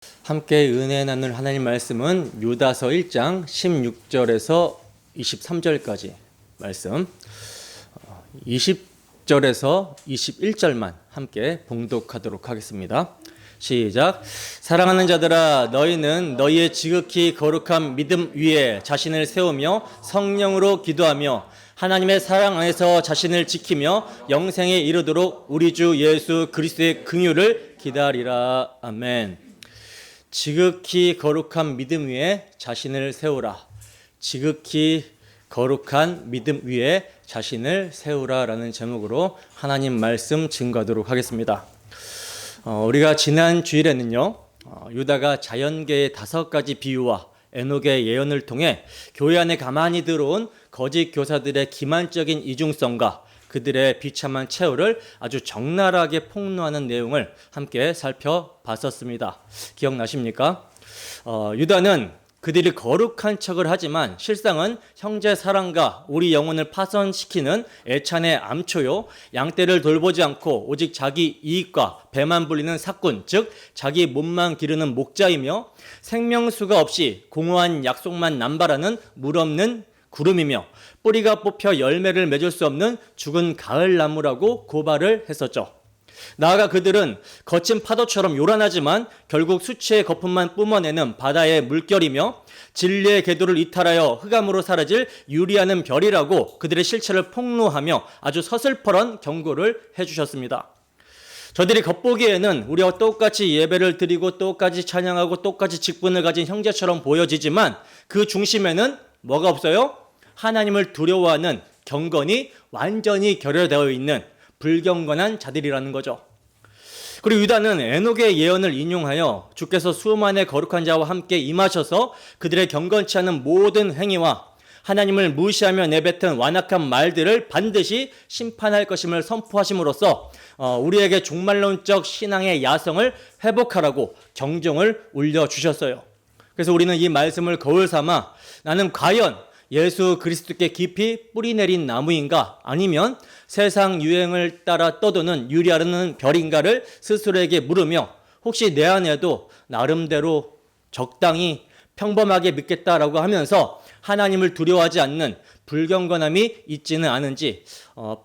함께 은혜 나눌 하나님 말씀은 유다서 1장 16절에서 23절까지 말씀, 20절에서 21절만 함께 봉독하도록 하겠습니다. 시작. 사랑하는 자들아, 너희는 너희의 지극히 거룩한 믿음 위에 자신을 세우며 성령으로 기도하며 하나님의 사랑 안에서 자신을 지키며 영생에 이르도록 우리 주 예수 그리스도의 긍휼을 기다리라. 아멘. 지극히 거룩한 믿음 위에 자신을 세우라. 지극히 거룩한 믿음 위에 자신을 세우라 라는 제목으로 하나님 말씀 증거하도록 하겠습니다. 우리가 지난 주일에는요, 유다가 자연계의 5가지 비유와 에녹의 예언을 통해 교회 안에 가만히 들어온 거짓 교사들의 기만적인 이중성과 그들의 비참한 최후를 아주 적나라하게 폭로하는 내용을 함께 살펴봤었습니다. 기억나십니까? 유다는 그들이 거룩한 척을 하지만 실상은 형제 사랑과 우리 영혼을 파손시키는 애찬의 암초요, 양떼를 돌보지 않고 오직 자기 이익과 배만 불리는 사꾼, 즉 자기 몸만 기르는 목자이며 생명수가 없이 공허한 약속만 남발하는 물 없는 구름이며 뿌리가 뽑혀 열매를 맺을 수 없는 죽은 가을나무라고 고발을 했었죠. 나아가 그들은 거친 파도처럼 요란하지만 결국 수치의 거품만 뿜어내는 바다의 물결이며 진리의 궤도를 이탈하여 흑암으로 사라질 유리하는 별이라고 그들의 실체를 폭로하며 아주 서슬퍼런 경고를 해주셨습니다. 저들이 겉보기에는 우리와 똑같이 예배를 드리고 똑같이 찬양하고 똑같이 직분을 가진 형제처럼 보여지지만 그 중심에는 뭐가 없어요? 하나님을 두려워하는 경건이 완전히 결여되어 있는 불경건한 자들이라는 거죠. 그리고 유다는 에녹의 예언을 인용하여 주께서 수만의 거룩한 자와 함께 임하셔서 그들의 경건치 않은 모든 행위와 하나님을 무시하며 내뱉은 완악한 말들을 반드시 심판할 것임을 선포하심으로써 우리에게 종말론적 신앙의 야성을 회복하라고 경종을 울려주셨어요. 그래서 우리는 이 말씀을 거울 삼아 나는 과연 예수 그리스도께 깊이 뿌리 내린 나무인가 아니면 세상 유행을 따라 떠도는 유리하는 별인가를 스스로에게 물으며 혹시 내 안에도 나름대로 적당히 평범하게 믿겠다라고 하면서 하나님을 두려워하지 않는 불경건함이 있지는 않은지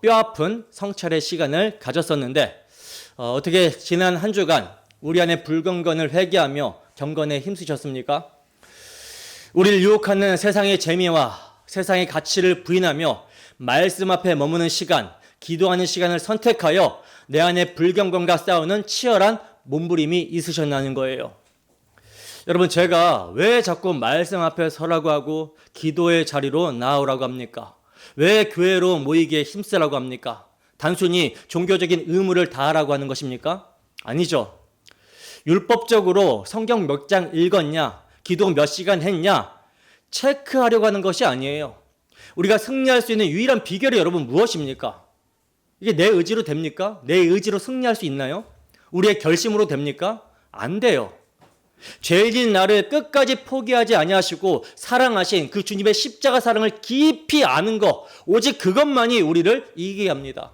뼈아픈 성찰의 시간을 가졌었는데 어떻게 지난 한 주간 우리 안에 불경건을 회개하며 경건에 힘쓰셨습니까? 우리를 유혹하는 세상의 재미와 세상의 가치를 부인하며 말씀 앞에 머무는 시간, 기도하는 시간을 선택하여 내 안에 불경건과 싸우는 치열한 몸부림이 있으셨다는 거예요. 여러분, 제가 왜 자꾸 말씀 앞에 서라고 하고 기도의 자리로 나오라고 합니까? 왜 교회로 모이기에 힘쓰라고 합니까? 단순히 종교적인 의무를 다하라고 하는 것입니까? 아니죠. 율법적으로 성경 몇 장 읽었냐, 기도 몇 시간 했냐, 체크하려고 하는 것이 아니에요. 우리가 승리할 수 있는 유일한 비결이 여러분 무엇입니까? 이게 내 의지로 됩니까? 내 의지로 승리할 수 있나요? 우리의 결심으로 됩니까? 안 돼요. 죄진 나를 끝까지 포기하지 아니하시고 사랑하신 그 주님의 십자가 사랑을 깊이 아는 것, 오직 그것만이 우리를 이기게 합니다.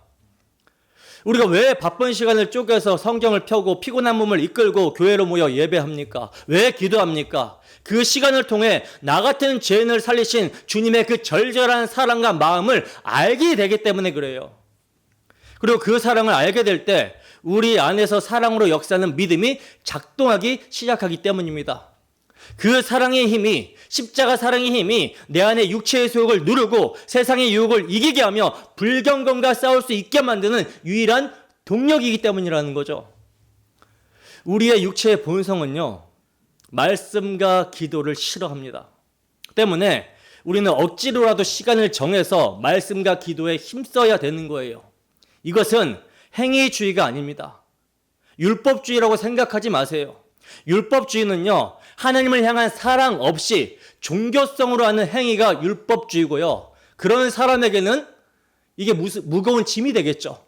우리가 왜 바쁜 시간을 쪼개서 성경을 펴고 피곤한 몸을 이끌고 교회로 모여 예배합니까? 왜 기도합니까? 그 시간을 통해 나 같은 죄인을 살리신 주님의 그 절절한 사랑과 마음을 알게 되기 때문에 그래요. 그리고 그 사랑을 알게 될 때 우리 안에서 사랑으로 역사하는 믿음이 작동하기 시작하기 때문입니다. 그 사랑의 힘이, 십자가 사랑의 힘이 내 안에 육체의 소욕을 누르고 세상의 유혹을 이기게 하며 불경건과 싸울 수 있게 만드는 유일한 동력이기 때문이라는 거죠. 우리의 육체의 본성은요, 말씀과 기도를 싫어합니다. 때문에 우리는 억지로라도 시간을 정해서 말씀과 기도에 힘써야 되는 거예요. 이것은 행위주의가 아닙니다. 율법주의라고 생각하지 마세요. 율법주의는요, 하나님을 향한 사랑 없이 종교성으로 하는 행위가 율법주의고요. 그런 사람에게는 이게 무거운 짐이 되겠죠.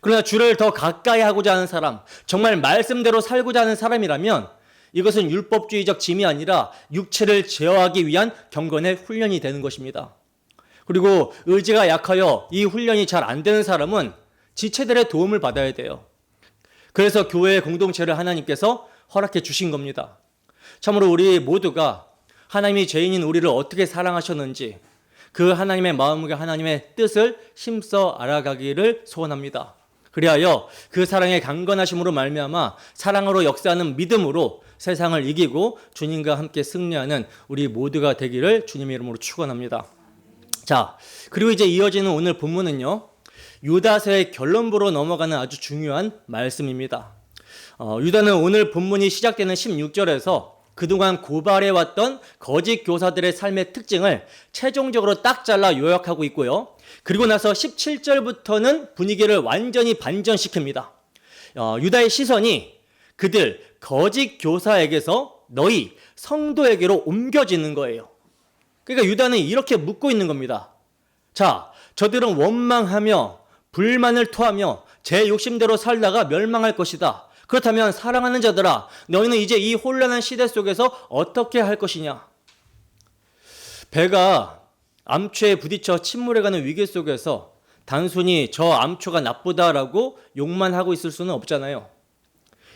그러나 주를 더 가까이 하고자 하는 사람, 정말 말씀대로 살고자 하는 사람이라면 이것은 율법주의적 짐이 아니라 육체를 제어하기 위한 경건의 훈련이 되는 것입니다. 그리고 의지가 약하여 이 훈련이 잘 안 되는 사람은 지체들의 도움을 받아야 돼요. 그래서 교회의 공동체를 하나님께서 허락해 주신 겁니다. 참으로 우리 모두가 하나님이 죄인인 우리를 어떻게 사랑하셨는지 그 하나님의 마음과 하나님의 뜻을 힘써 알아가기를 소원합니다. 그리하여 그 사랑의 강건하심으로 말미암아 사랑으로 역사하는 믿음으로 세상을 이기고 주님과 함께 승리하는 우리 모두가 되기를 주님의 이름으로 축원합니다. 자, 그리고 이제 이어지는 오늘 본문은요, 유다서의 결론부로 넘어가는 아주 중요한 말씀입니다. 유다는 오늘 본문이 시작되는 16절에서 그동안 고발해왔던 거짓 교사들의 삶의 특징을 최종적으로 딱 잘라 요약하고 있고요. 그리고 나서 17절부터는 분위기를 완전히 반전시킵니다. 유다의 시선이 그들 거짓 교사에게서 너희 성도에게로 옮겨지는 거예요. 그러니까 유다는 이렇게 묻고 있는 겁니다. 자, 저들은 원망하며 불만을 토하며 제 욕심대로 살다가 멸망할 것이다. 그렇다면 사랑하는 자들아, 너희는 이제 이 혼란한 시대 속에서 어떻게 할 것이냐? 배가 암초에 부딪혀 침몰해가는 위기 속에서 단순히 저 암초가 나쁘다라고 욕만 하고 있을 수는 없잖아요.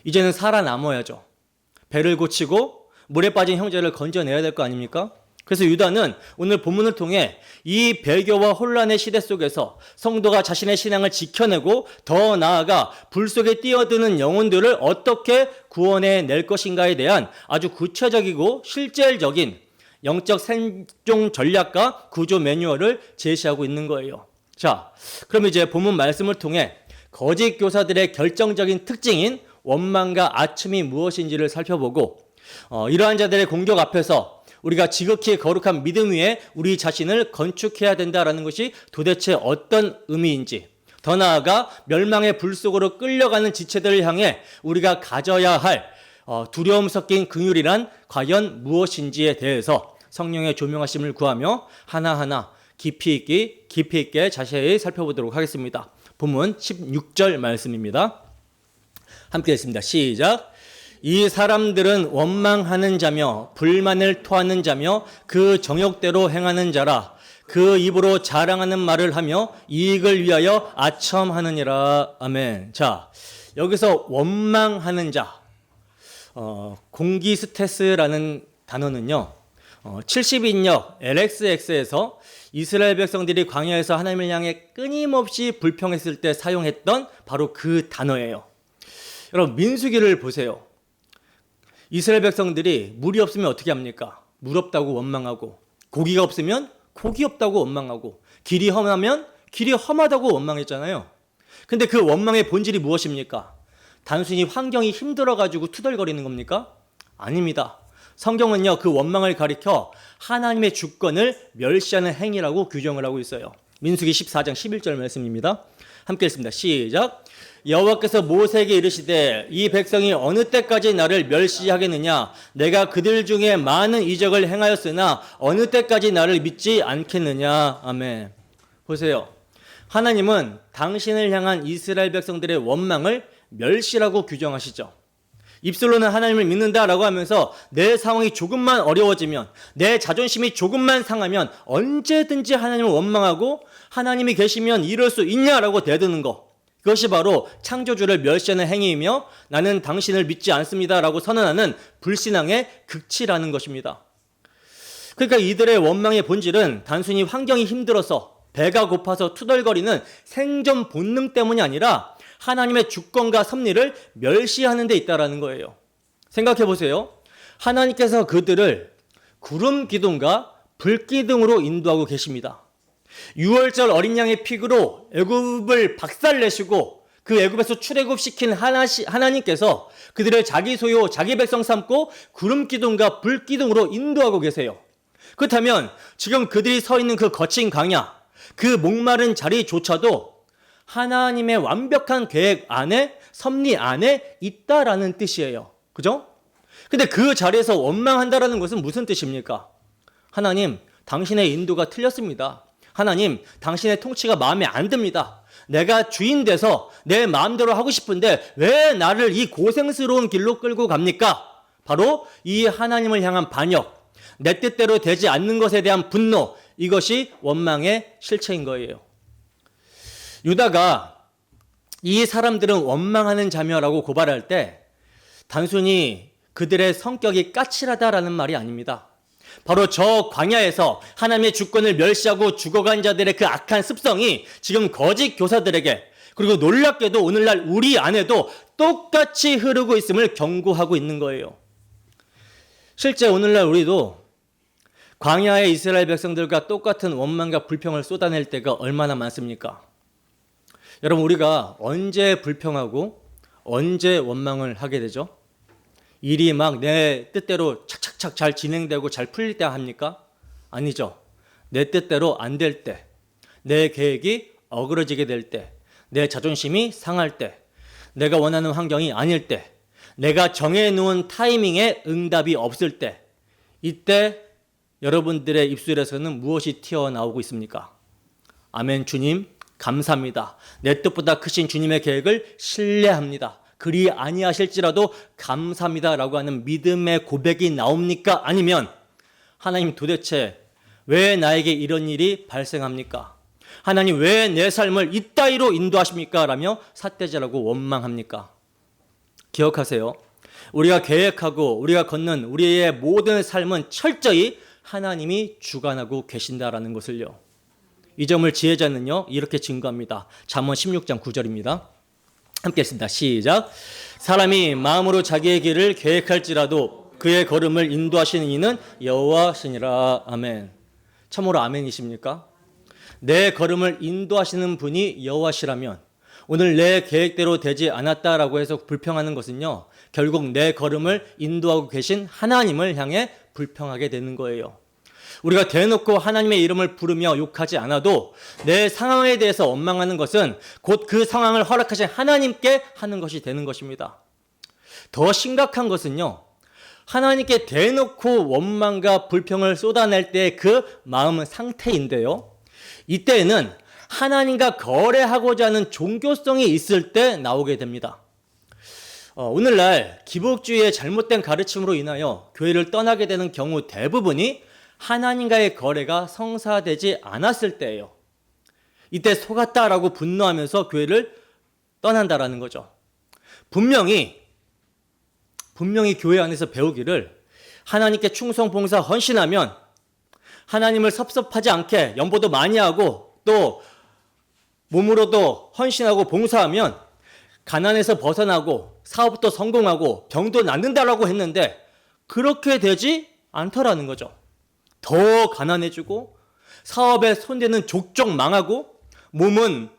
이제는 살아남아야죠. 배를 고치고 물에 빠진 형제를 건져내야 될 거 아닙니까? 그래서 유다는 오늘 본문을 통해 이 배교와 혼란의 시대 속에서 성도가 자신의 신앙을 지켜내고 더 나아가 불 속에 뛰어드는 영혼들을 어떻게 구원해낼 것인가에 대한 아주 구체적이고 실질적인 영적 생존 전략과 구조 매뉴얼을 제시하고 있는 거예요. 자, 그럼 이제 본문 말씀을 통해 거짓 교사들의 결정적인 특징인 원망과 아첨이 무엇인지를 살펴보고 이러한 자들의 공격 앞에서 우리가 지극히 거룩한 믿음 위에 우리 자신을 건축해야 된다라는 것이 도대체 어떤 의미인지, 더 나아가 멸망의 불 속으로 끌려가는 지체들을 향해 우리가 가져야 할 두려움 섞인 긍휼이란 과연 무엇인지에 대해서 성령의 조명하심을 구하며 하나하나 깊이 있게 자세히 살펴보도록 하겠습니다. 본문 16절 말씀입니다. 함께 읽습니다. 시작. 이 사람들은 원망하는 자며 불만을 토하는 자며 그 정욕대로 행하는 자라. 그 입으로 자랑하는 말을 하며 이익을 위하여 아첨하느니라. 아멘. 자, 여기서 원망하는 자, 공기스테스라는 단어는요, 70인역 LXX에서 이스라엘 백성들이 광야에서 하나님을 향해 끊임없이 불평했을 때 사용했던 바로 그 단어예요. 여러분, 민수기를 보세요. 이스라엘 백성들이 물이 없으면 어떻게 합니까? 물 없다고 원망하고, 고기가 없으면 고기 없다고 원망하고, 길이 험하면 길이 험하다고 원망했잖아요. 근데 그 원망의 본질이 무엇입니까? 단순히 환경이 힘들어가지고 투덜거리는 겁니까? 아닙니다. 성경은요, 그 원망을 가리켜 하나님의 주권을 멸시하는 행위라고 규정을 하고 있어요. 민수기 14장 11절 말씀입니다. 함께 읽습니다. 시작. 여호와께서 모세에게 이르시되 이 백성이 어느 때까지 나를 멸시하겠느냐? 내가 그들 중에 많은 이적을 행하였으나 어느 때까지 나를 믿지 않겠느냐? 아멘. 보세요. 하나님은 당신을 향한 이스라엘 백성들의 원망을 멸시라고 규정하시죠. 입술로는 하나님을 믿는다라고 하면서 내 상황이 조금만 어려워지면, 내 자존심이 조금만 상하면 언제든지 하나님을 원망하고 하나님이 계시면 이럴 수 있냐라고 대드는 거. 그것이 바로 창조주를 멸시하는 행위이며 나는 당신을 믿지 않습니다라고 선언하는 불신앙의 극치라는 것입니다. 그러니까 이들의 원망의 본질은 단순히 환경이 힘들어서 배가 고파서 투덜거리는 생존 본능 때문이 아니라 하나님의 주권과 섭리를 멸시하는 데 있다는 거예요. 생각해 보세요. 하나님께서 그들을 구름 기둥과 불 기둥으로 인도하고 계십니다. 6월절 어린 양의 픽으로 애굽을 박살내시고 그 애굽에서 출애굽시킨 하나님께서 그들을 자기 소유, 자기 백성 삼고 구름 기둥과 불 기둥으로 인도하고 계세요. 그렇다면 지금 그들이 서 있는 그 거친 광야, 그 목마른 자리조차도 하나님의 완벽한 계획 안에, 섭리 안에 있다라는 뜻이에요. 그죠? 근데 그 자리에서 원망한다라는 것은 무슨 뜻입니까? 하나님, 당신의 인도가 틀렸습니다. 하나님, 당신의 통치가 마음에 안 듭니다. 내가 주인 돼서 내 마음대로 하고 싶은데 왜 나를 이 고생스러운 길로 끌고 갑니까? 바로 이 하나님을 향한 반역, 내 뜻대로 되지 않는 것에 대한 분노, 이것이 원망의 실체인 거예요. 유다가 이 사람들은 원망하는 자며라고 고발할 때 단순히 그들의 성격이 까칠하다라는 말이 아닙니다. 바로 저 광야에서 하나님의 주권을 멸시하고 죽어간 자들의 그 악한 습성이 지금 거짓 교사들에게, 그리고 놀랍게도 오늘날 우리 안에도 똑같이 흐르고 있음을 경고하고 있는 거예요. 실제 오늘날 우리도 광야의 이스라엘 백성들과 똑같은 원망과 불평을 쏟아낼 때가 얼마나 많습니까? 여러분, 우리가 언제 불평하고 언제 원망을 하게 되죠? 일이 막 내 뜻대로 착착착 잘 진행되고 잘 풀릴 때 합니까? 아니죠. 내 뜻대로 안 될 때, 내 계획이 어그러지게 될 때, 내 자존심이 상할 때, 내가 원하는 환경이 아닐 때, 내가 정해놓은 타이밍에 응답이 없을 때, 이때 여러분들의 입술에서는 무엇이 튀어나오고 있습니까? 아멘. 주님 감사합니다. 내 뜻보다 크신 주님의 계획을 신뢰합니다. 그리 아니하실지라도 감사합니다 라고 하는 믿음의 고백이 나옵니까? 아니면 하나님 도대체 왜 나에게 이런 일이 발생합니까? 하나님 왜 내 삶을 이따위로 인도하십니까? 라며 삿대질하고 원망합니까? 기억하세요. 우리가 계획하고 우리가 걷는 우리의 모든 삶은 철저히 하나님이 주관하고 계신다라는 것을요. 이 점을 지혜자는요 이렇게 증거합니다. 잠언 16장 9절입니다. 함께 했습니다. 시작. 사람이 마음으로 자기의 길을 계획할지라도 그의 걸음을 인도하시는 이는 여호와시니라. 아멘. 참으로 아멘이십니까? 내 걸음을 인도하시는 분이 여호와시라면 오늘 내 계획대로 되지 않았다라고 해서 불평하는 것은요, 결국 내 걸음을 인도하고 계신 하나님을 향해 불평하게 되는 거예요. 우리가 대놓고 하나님의 이름을 부르며 욕하지 않아도 내 상황에 대해서 원망하는 것은 곧 그 상황을 허락하신 하나님께 하는 것이 되는 것입니다. 더 심각한 것은요, 하나님께 대놓고 원망과 불평을 쏟아낼 때 그 마음 상태인데요, 이때에는 하나님과 거래하고자 하는 종교성이 있을 때 나오게 됩니다. 오늘날 기복주의의 잘못된 가르침으로 인하여 교회를 떠나게 되는 경우 대부분이 하나님과의 거래가 성사되지 않았을 때예요. 이때 속았다라고 분노하면서 교회를 떠난다라는 거죠. 분명히 교회 안에서 배우기를 하나님께 충성, 봉사, 헌신하면 하나님을 섭섭하지 않게 연보도 많이 하고 또 몸으로도 헌신하고 봉사하면 가난에서 벗어나고 사업도 성공하고 병도 낫는다라고 했는데 그렇게 되지 않더라는 거죠. 더 가난해지고 사업에 손대는 족족 망하고 몸은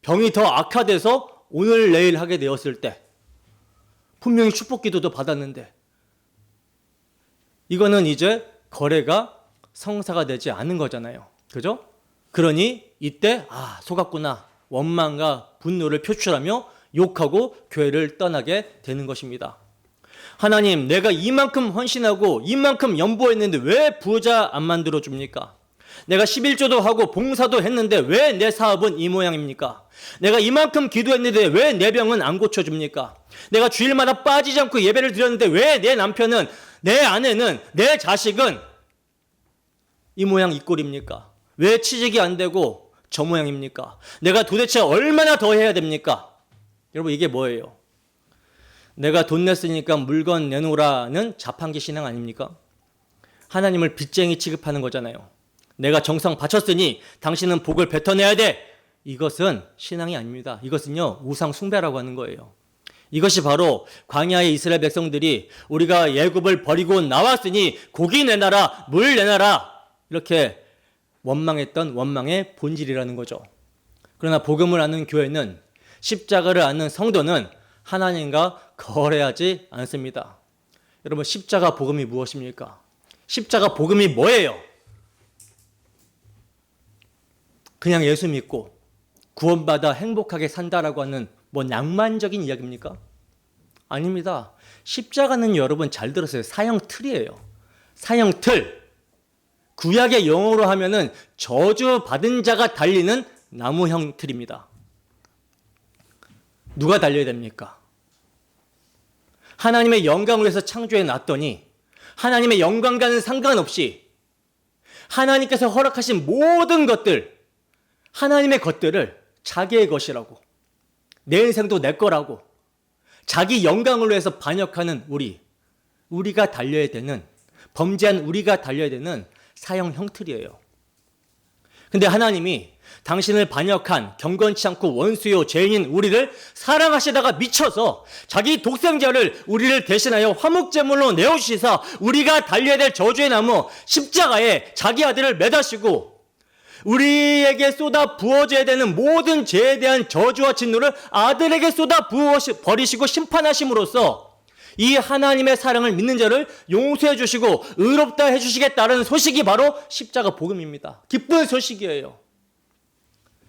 병이 더 악화돼서 오늘 내일 하게 되었을 때 분명히 축복기도도 받았는데 이거는 이제 거래가 성사가 되지 않은 거잖아요. 그죠? 그러니 이때 속았구나 원망과 분노를 표출하며 욕하고 교회를 떠나게 되는 것입니다. 하나님, 내가 이만큼 헌신하고 이만큼 연보했는데 왜 부자 안 만들어줍니까? 내가 11조도 하고 봉사도 했는데 왜 내 사업은 이 모양입니까? 내가 이만큼 기도했는데 왜 내 병은 안 고쳐줍니까? 내가 주일마다 빠지지 않고 예배를 드렸는데 왜 내 남편은, 내 아내는, 내 자식은 이 모양 이 꼴입니까? 왜 취직이 안 되고 저 모양입니까? 내가 도대체 얼마나 더 해야 됩니까? 여러분, 이게 뭐예요? 내가 돈 냈으니까 물건 내놓으라는 자판기 신앙 아닙니까? 하나님을 빚쟁이 취급하는 거잖아요. 내가 정성 바쳤으니 당신은 복을 뱉어내야 돼. 이것은 신앙이 아닙니다. 이것은요, 우상 숭배라고 하는 거예요. 이것이 바로 광야의 이스라엘 백성들이 우리가 애굽을 버리고 나왔으니 고기 내놔라, 물 내놔라 이렇게 원망했던 원망의 본질이라는 거죠. 그러나 복음을 아는 교회는, 십자가를 아는 성도는 하나님과 거래하지 않습니다. 여러분, 십자가 복음이 무엇입니까? 십자가 복음이 뭐예요? 그냥 예수 믿고 구원받아 행복하게 산다라고 하는 낭만적인 이야기입니까? 아닙니다. 십자가는 여러분 잘 들으세요. 사형틀이에요. 사형틀. 구약의 영어로 하면은 저주받은 자가 달리는 나무형 틀입니다. 누가 달려야 됩니까? 하나님의 영광을 위해서 창조해 놨더니 하나님의 영광과는 상관없이 하나님께서 허락하신 모든 것들, 하나님의 것들을 자기의 것이라고, 내 인생도 내 거라고 자기 영광을 위해서 반역하는 우리 우리가 달려야 되는, 범죄한 우리가 달려야 되는 사형 형틀이에요. 근데 하나님이 당신을 반역한 경건치 않고 원수요 죄인인 우리를 사랑하시다가 미쳐서 자기 독생자를 우리를 대신하여 화목제물로 내어주시사 우리가 달려야 될 저주의 나무 십자가에 자기 아들을 매다시고 우리에게 쏟아 부어져야 되는 모든 죄에 대한 저주와 진노를 아들에게 쏟아 부어 버리시고 심판하심으로써 이 하나님의 사랑을 믿는 자를 용서해 주시고 의롭다 해주시겠다는 소식이 바로 십자가 복음입니다. 기쁜 소식이에요.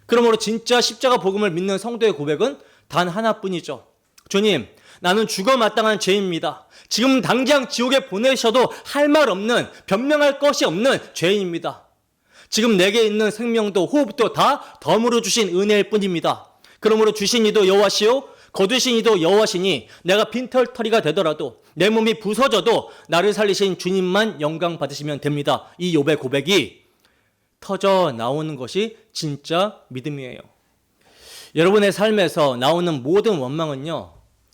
그러므로 진짜 십자가 복음을 믿는 성도의 고백은 단 하나뿐이죠. 주님, 나는 죽어 마땅한 죄인입니다. 지금 당장 지옥에 보내셔도 할 말 없는, 변명할 것이 없는 죄인입니다. 지금 내게 있는 생명도 호흡도 다 덤으로 주신 은혜일 뿐입니다. 그러므로 주신 이도 여호와시요 거두신 이도 여호와시니 내가 빈털터리가 되더라도 내 몸이 부서져도 나를 살리신 주님만 영광 받으시면 됩니다. 이 욥의 고백이 터져 나오는 것이 진짜 믿음이에요. 여러분의 삶에서 나오는 모든 원망은요,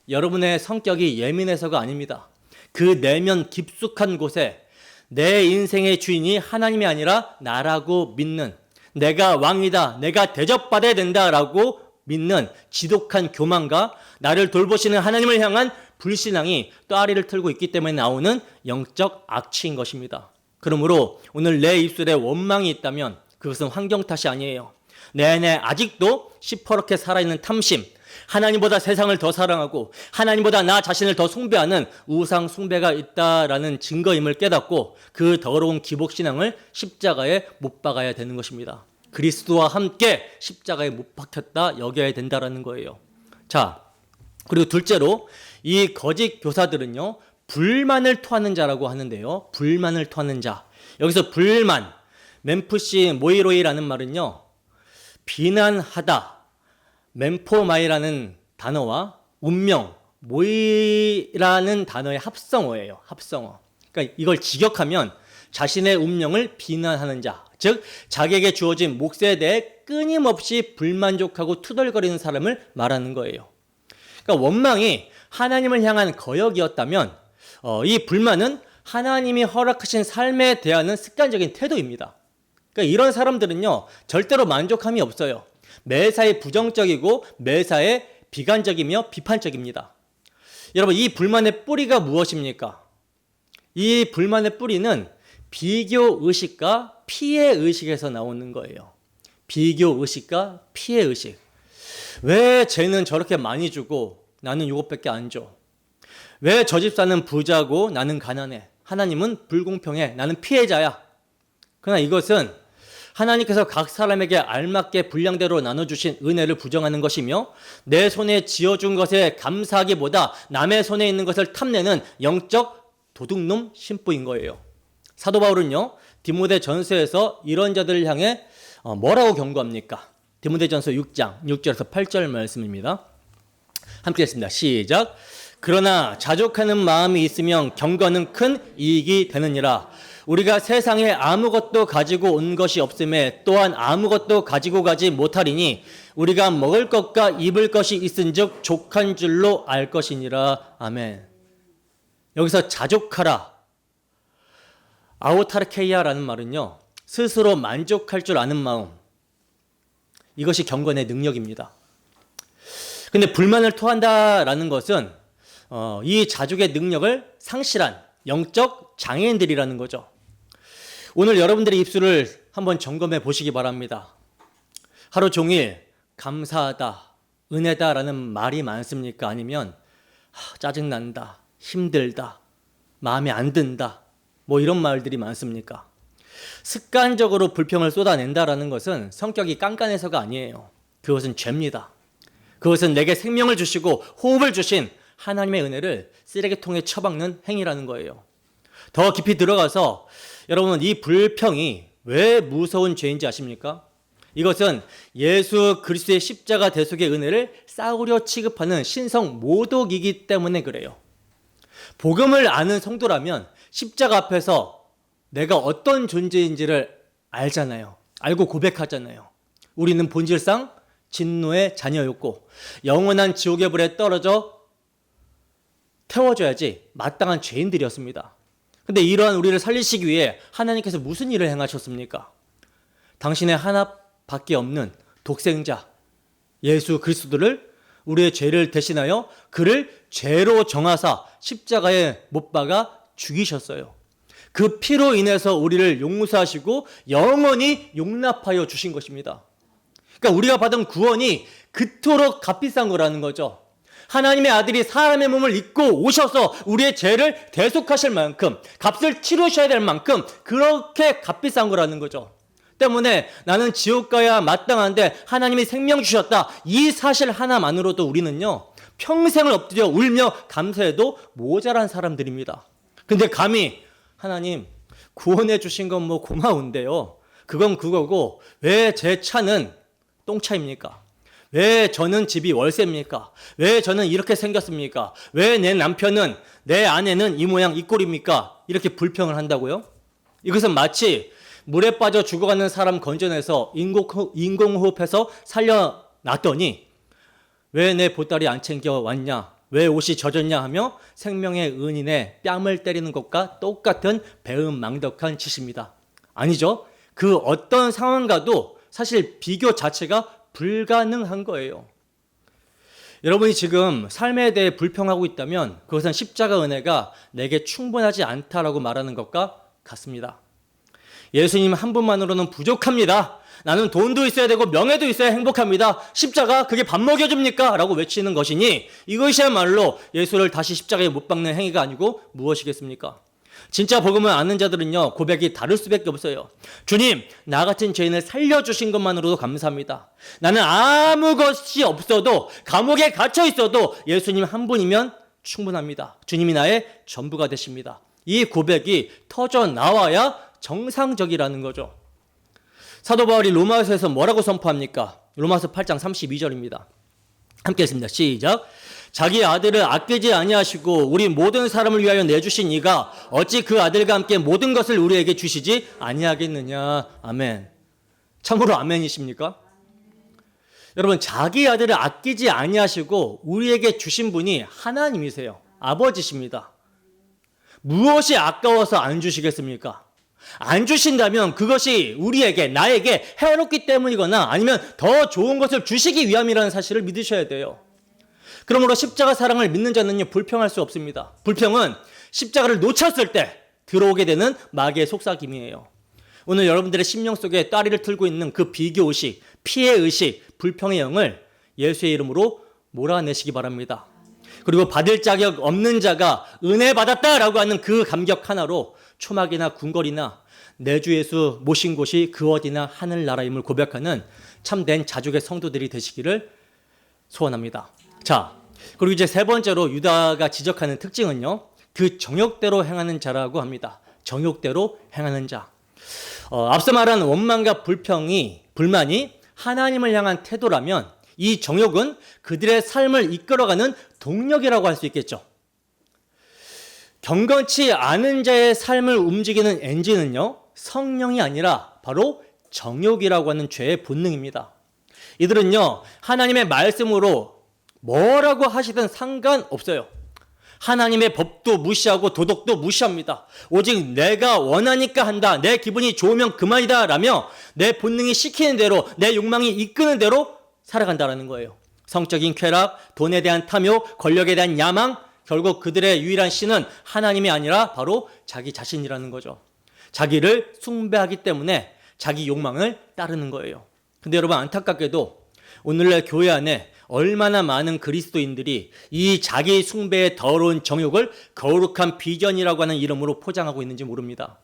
여러분의 성격이 예민해서가 아닙니다. 그 내면 깊숙한 곳에 내 인생의 주인이 하나님이 아니라 나라고 믿는, 내가 왕이다, 내가 대접받아야 된다라고 믿는 지독한 교만과 나를 돌보시는 하나님을 향한 불신앙이 또아리를 틀고 있기 때문에 나오는 영적 악취인 것입니다. 그러므로 오늘 내 입술에 원망이 있다면 그것은 환경 탓이 아니에요. 내 안에 아직도 시퍼렇게 살아있는 탐심, 하나님보다 세상을 더 사랑하고 하나님보다 나 자신을 더 숭배하는 우상 숭배가 있다라는 증거임을 깨닫고 그 더러운 기복신앙을 십자가에 못 박아야 되는 것입니다. 그리스도와 함께 십자가에 못 박혔다 여겨야 된다라는 거예요. 자, 그리고 둘째로 이 거짓 교사들은요, 불만을 토하는 자라고 하는데요. 불만을 토하는 자. 여기서 불만, 멤푸시 모이로이라는 말은요, 비난하다, 멤포마이라는 단어와 운명, 모이라는 단어의 합성어예요. 합성어. 그러니까 이걸 직역하면 자신의 운명을 비난하는 자, 즉 자기에게 주어진 몫에 대해 끊임없이 불만족하고 투덜거리는 사람을 말하는 거예요. 그러니까 원망이 하나님을 향한 거역이었다면 이 불만은 하나님이 허락하신 삶에 대하는 습관적인 태도입니다. 그러니까 이런 사람들은요, 절대로 만족함이 없어요. 매사에 부정적이고 매사에 비관적이며 비판적입니다. 여러분, 이 불만의 뿌리가 무엇입니까? 이 불만의 뿌리는 비교의식과 피해의식에서 나오는 거예요. 비교의식과 피해의식. 왜 쟤는 저렇게 많이 주고 나는 이것밖에 안 줘? 왜 저 집사는 부자고 나는 가난해? 하나님은 불공평해. 나는 피해자야. 그러나 이것은 하나님께서 각 사람에게 알맞게 분량대로 나눠주신 은혜를 부정하는 것이며 내 손에 쥐어준 것에 감사하기보다 남의 손에 있는 것을 탐내는 영적 도둑놈 심부인 거예요. 사도 바울은요, 디모데 전서에서 이런 자들을 향해 뭐라고 경고합니까? 디모데 전서 6장 6절에서 8절 말씀입니다. 함께 했습니다. 시작. 그러나 자족하는 마음이 있으면 경건은 큰 이익이 되느니라. 우리가 세상에 아무것도 가지고 온 것이 없음에 또한 아무것도 가지고 가지 못하리니 우리가 먹을 것과 입을 것이 있은즉 족한 줄로 알 것이니라. 아멘. 여기서 자족하라, 아우타르케이아라는 말은요, 스스로 만족할 줄 아는 마음, 이것이 경건의 능력입니다. 근데 불만을 토한다라는 것은 이 자족의 능력을 상실한 영적 장애인들이라는 거죠. 오늘 여러분들의 입술을 한번 점검해 보시기 바랍니다. 하루 종일 감사하다, 은혜다라는 말이 많습니까? 아니면 짜증난다, 힘들다, 마음에 안 든다, 뭐 이런 말들이 많습니까? 습관적으로 불평을 쏟아낸다라는 것은 성격이 깐깐해서가 아니에요. 그것은 죄입니다. 그것은 내게 생명을 주시고 호흡을 주신 하나님의 은혜를 쓰레기통에 처박는 행위라는 거예요. 더 깊이 들어가서 여러분, 이 불평이 왜 무서운 죄인지 아십니까? 이것은 예수 그리스도의 십자가 대속의 은혜를 싸구려 취급하는 신성 모독이기 때문에 그래요. 복음을 아는 성도라면 십자가 앞에서 내가 어떤 존재인지를 알잖아요. 알고 고백하잖아요. 우리는 본질상 진노의 자녀였고 영원한 지옥의 불에 떨어져 태워줘야지 마땅한 죄인들이었습니다. 근데 이러한 우리를 살리시기 위해 하나님께서 무슨 일을 행하셨습니까? 당신의 하나밖에 없는 독생자 예수 그리스도를 우리의 죄를 대신하여 그를 죄로 정하사 십자가에 못 박아 죽이셨어요. 그 피로 인해서 우리를 용서하시고 영원히 용납하여 주신 것입니다. 그러니까 우리가 받은 구원이 그토록 값비싼 거라는 거죠. 하나님의 아들이 사람의 몸을 입고 오셔서 우리의 죄를 대속하실 만큼, 값을 치르셔야 될 만큼 그렇게 값비싼 거라는 거죠. 때문에 나는 지옥 가야 마땅한데 하나님이 생명 주셨다, 이 사실 하나만으로도 우리는요 평생을 엎드려 울며 감사해도 모자란 사람들입니다. 근데 감히 하나님 구원해 주신 건 뭐 고마운데요, 그건 그거고 왜 제 차는 똥차입니까? 왜 저는 집이 월세입니까? 왜 저는 이렇게 생겼습니까? 왜 내 남편은, 내 아내는 이 모양 이 꼴입니까? 이렇게 불평을 한다고요? 이것은 마치 물에 빠져 죽어가는 사람 건져내서 인공호흡해서 살려놨더니 왜 내 보따리 안 챙겨왔냐, 왜 옷이 젖었냐 하며 생명의 은인의 뺨을 때리는 것과 똑같은 배은망덕한 짓입니다. 아니죠. 그 어떤 상황과도 사실 비교 자체가 불가능한 거예요. 여러분이 지금 삶에 대해 불평하고 있다면 그것은 십자가 은혜가 내게 충분하지 않다라고 말하는 것과 같습니다. 예수님 한 분만으로는 부족합니다. 나는 돈도 있어야 되고 명예도 있어야 행복합니다. 십자가 그게 밥 먹여줍니까? 라고 외치는 것이니 이것이야말로 예수를 다시 십자가에 못 박는 행위가 아니고 무엇이겠습니까? 진짜 복음을 아는 자들은요 고백이 다를 수밖에 없어요. 주님, 나 같은 죄인을 살려주신 것만으로도 감사합니다. 나는 아무 것이 없어도, 감옥에 갇혀 있어도 예수님 한 분이면 충분합니다. 주님이 나의 전부가 되십니다. 이 고백이 터져 나와야 정상적이라는 거죠. 사도 바울이 로마서에서 뭐라고 선포합니까? 로마서 8장 32절입니다. 함께 읽습니다. 시작. 자기 아들을 아끼지 아니하시고 우리 모든 사람을 위하여 내주신 이가 어찌 그 아들과 함께 모든 것을 우리에게 주시지 아니하겠느냐. 아멘. 참으로 아멘이십니까? 여러분, 자기 아들을 아끼지 아니하시고 우리에게 주신 분이 하나님이세요. 아버지십니다. 무엇이 아까워서 안 주시겠습니까? 안 주신다면 그것이 우리에게, 나에게 해롭기 때문이거나 아니면 더 좋은 것을 주시기 위함이라는 사실을 믿으셔야 돼요. 그러므로 십자가 사랑을 믿는 자는요 불평할 수 없습니다. 불평은 십자가를 놓쳤을 때 들어오게 되는 마귀의 속삭임이에요. 오늘 여러분들의 심령 속에 따리를 틀고 있는 그 비교의식, 피해의식, 불평의 영을 예수의 이름으로 몰아내시기 바랍니다. 그리고 받을 자격 없는 자가 은혜 받았다라고 하는 그 감격 하나로 초막이나 궁궐이나 내 주 예수 모신 곳이 그 어디나 하늘나라임을 고백하는 참된 자족의 성도들이 되시기를 소원합니다. 자, 그리고 이제 세 번째로 유다가 지적하는 특징은요, 그 정욕대로 행하는 자라고 합니다. 정욕대로 행하는 자. 앞서 말한 원망과 불만이 하나님을 향한 태도라면 이 정욕은 그들의 삶을 이끌어가는 동력이라고 할 수 있겠죠. 경건치 않은 자의 삶을 움직이는 엔진은요, 성령이 아니라 바로 정욕이라고 하는 죄의 본능입니다. 이들은요, 하나님의 말씀으로 뭐라고 하시든 상관없어요. 하나님의 법도 무시하고 도덕도 무시합니다. 오직 내가 원하니까 한다, 내 기분이 좋으면 그만이다 라며 내 본능이 시키는 대로, 내 욕망이 이끄는 대로 살아간다는 거예요. 성적인 쾌락, 돈에 대한 탐욕, 권력에 대한 야망, 결국 그들의 유일한 신은 하나님이 아니라 바로 자기 자신이라는 거죠. 자기를 숭배하기 때문에 자기 욕망을 따르는 거예요. 근데 여러분, 안타깝게도 오늘날 교회 안에 얼마나 많은 그리스도인들이 이 자기 숭배의 더러운 정욕을 거룩한 비전이라고 하는 이름으로 포장하고 있는지 모릅니다.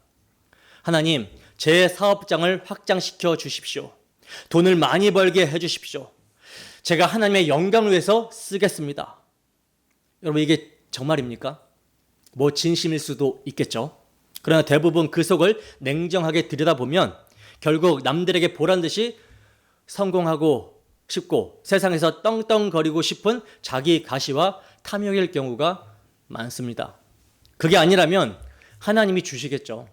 하나님, 제 사업장을 확장시켜 주십시오. 돈을 많이 벌게 해 주십시오. 제가 하나님의 영광을 위해서 쓰겠습니다. 여러분, 이게 정말입니까? 뭐 진심일 수도 있겠죠. 그러나 대부분 그 속을 냉정하게 들여다보면 결국 남들에게 보란 듯이 성공하고 싶고 세상에서 떵떵거리고 싶은 자기 가시와 탐욕일 경우가 많습니다. 그게 아니라면 하나님이 주시겠죠.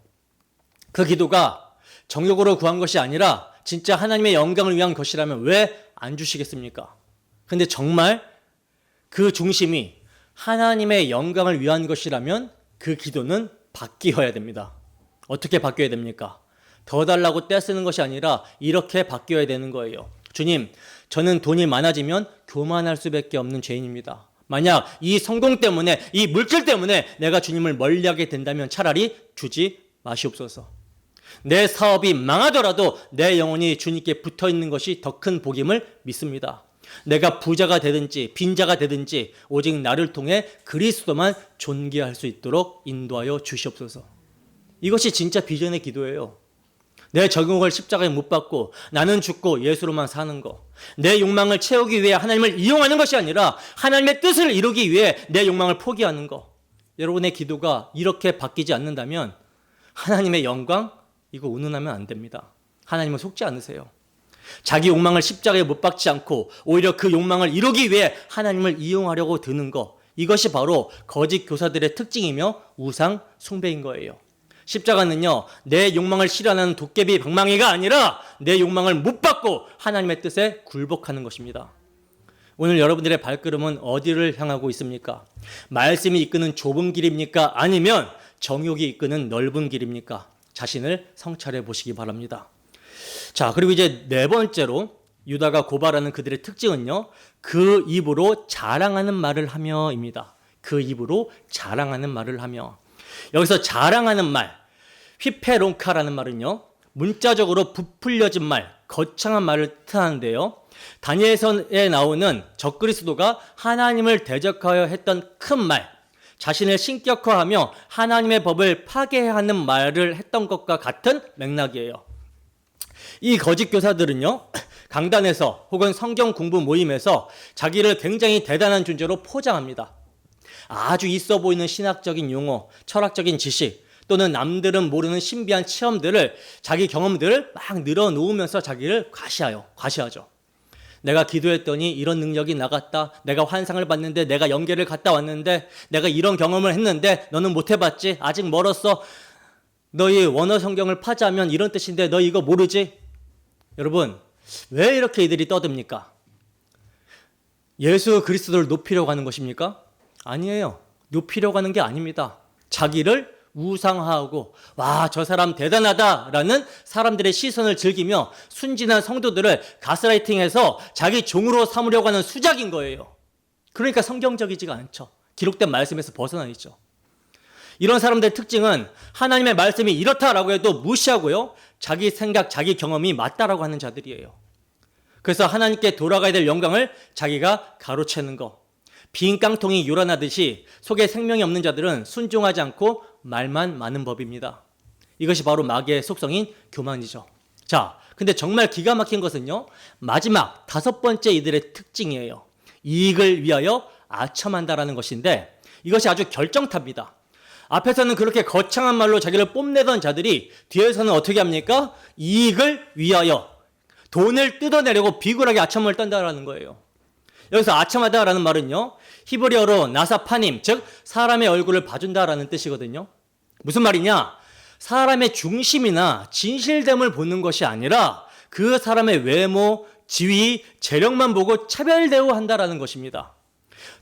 그 기도가 정욕으로 구한 것이 아니라 진짜 하나님의 영광을 위한 것이라면 왜 안 주시겠습니까? 근데 정말 그 중심이 하나님의 영광을 위한 것이라면 그 기도는 바뀌어야 됩니다. 어떻게 바뀌어야 됩니까? 더 달라고 떼쓰는 것이 아니라 이렇게 바뀌어야 되는 거예요. 주님, 저는 돈이 많아지면 교만할 수밖에 없는 죄인입니다. 만약 이 성공 때문에, 이 물질 때문에 내가 주님을 멀리하게 된다면 차라리 주지 마시옵소서. 내 사업이 망하더라도 내 영혼이 주님께 붙어있는 것이 더 큰 복임을 믿습니다. 내가 부자가 되든지 빈자가 되든지 오직 나를 통해 그리스도만 존귀할 수 있도록 인도하여 주시옵소서. 이것이 진짜 비전의 기도예요. 내 적용을 십자가에 못 박고 나는 죽고 예수로만 사는 거. 내 욕망을 채우기 위해 하나님을 이용하는 것이 아니라 하나님의 뜻을 이루기 위해 내 욕망을 포기하는 거. 여러분의 기도가 이렇게 바뀌지 않는다면 하나님의 영광 이거 운운하면 안 됩니다. 하나님은 속지 않으세요. 자기 욕망을 십자가에 못 박지 않고 오히려 그 욕망을 이루기 위해 하나님을 이용하려고 드는 거. 이것이 바로 거짓 교사들의 특징이며 우상 숭배인 거예요. 십자가는요, 내 욕망을 실현하는 도깨비 방망이가 아니라 내 욕망을 못 받고 하나님의 뜻에 굴복하는 것입니다. 오늘 여러분들의 발걸음은 어디를 향하고 있습니까? 말씀이 이끄는 좁은 길입니까? 아니면 정욕이 이끄는 넓은 길입니까? 자신을 성찰해 보시기 바랍니다. 자, 그리고 이제 네 번째로 유다가 고발하는 그들의 특징은요, 그 입으로 자랑하는 말을 하며입니다. 그 입으로 자랑하는 말을 하며. 여기서 자랑하는 말, 휘페론카라는 말은요, 문자적으로 부풀려진 말, 거창한 말을 뜻하는데요. 다니엘서에 나오는 적그리스도가 하나님을 대적하여 했던 큰 말, 자신을 신격화하며 하나님의 법을 파괴하는 말을 했던 것과 같은 맥락이에요. 이 거짓 교사들은요, 강단에서 혹은 성경 공부 모임에서 자기를 굉장히 대단한 존재로 포장합니다. 아주 있어 보이는 신학적인 용어, 철학적인 지식, 또는 남들은 모르는 신비한 체험들을, 자기 경험들을 막 늘어놓으면서 자기를 과시하죠. 내가 기도했더니 이런 능력이 나갔다. 내가 환상을 봤는데, 내가 연계를 갔다 왔는데, 내가 이런 경험을 했는데 너는 못 해봤지. 아직 멀었어. 너희 원어 성경을 파자면 이런 뜻인데 너 이거 모르지? 여러분, 왜 이렇게 이들이 떠듭니까? 예수 그리스도를 높이려고 하는 것입니까? 아니에요. 높이려고 하는 게 아닙니다. 자기를 우상화하고 와, 저 사람 대단하다라는 사람들의 시선을 즐기며 순진한 성도들을 가스라이팅해서 자기 종으로 삼으려고 하는 수작인 거예요. 그러니까 성경적이지가 않죠. 기록된 말씀에서 벗어나 있죠. 이런 사람들의 특징은 하나님의 말씀이 이렇다라고 해도 무시하고요, 자기 생각, 자기 경험이 맞다라고 하는 자들이에요. 그래서 하나님께 돌아가야 될 영광을 자기가 가로채는 거. 빈 깡통이 요란하듯이 속에 생명이 없는 자들은 순종하지 않고 말만 많은 법입니다. 이것이 바로 마귀의 속성인 교만이죠. 자, 근데 정말 기가 막힌 것은요, 마지막 5번째 이들의 특징이에요. 이익을 위하여 아첨한다라는 것인데, 이것이 아주 결정탑니다. 앞에서는 그렇게 거창한 말로 자기를 뽐내던 자들이 뒤에서는 어떻게 합니까? 이익을 위하여 돈을 뜯어내려고 비굴하게 아첨을 떤다라는 거예요. 여기서 아첨하다라는 말은요, 히브리어로 나사파님, 즉 사람의 얼굴을 봐준다라는 뜻이거든요. 무슨 말이냐? 사람의 중심이나 진실됨을 보는 것이 아니라 그 사람의 외모, 지위, 재력만 보고 차별 대우한다라는 것입니다.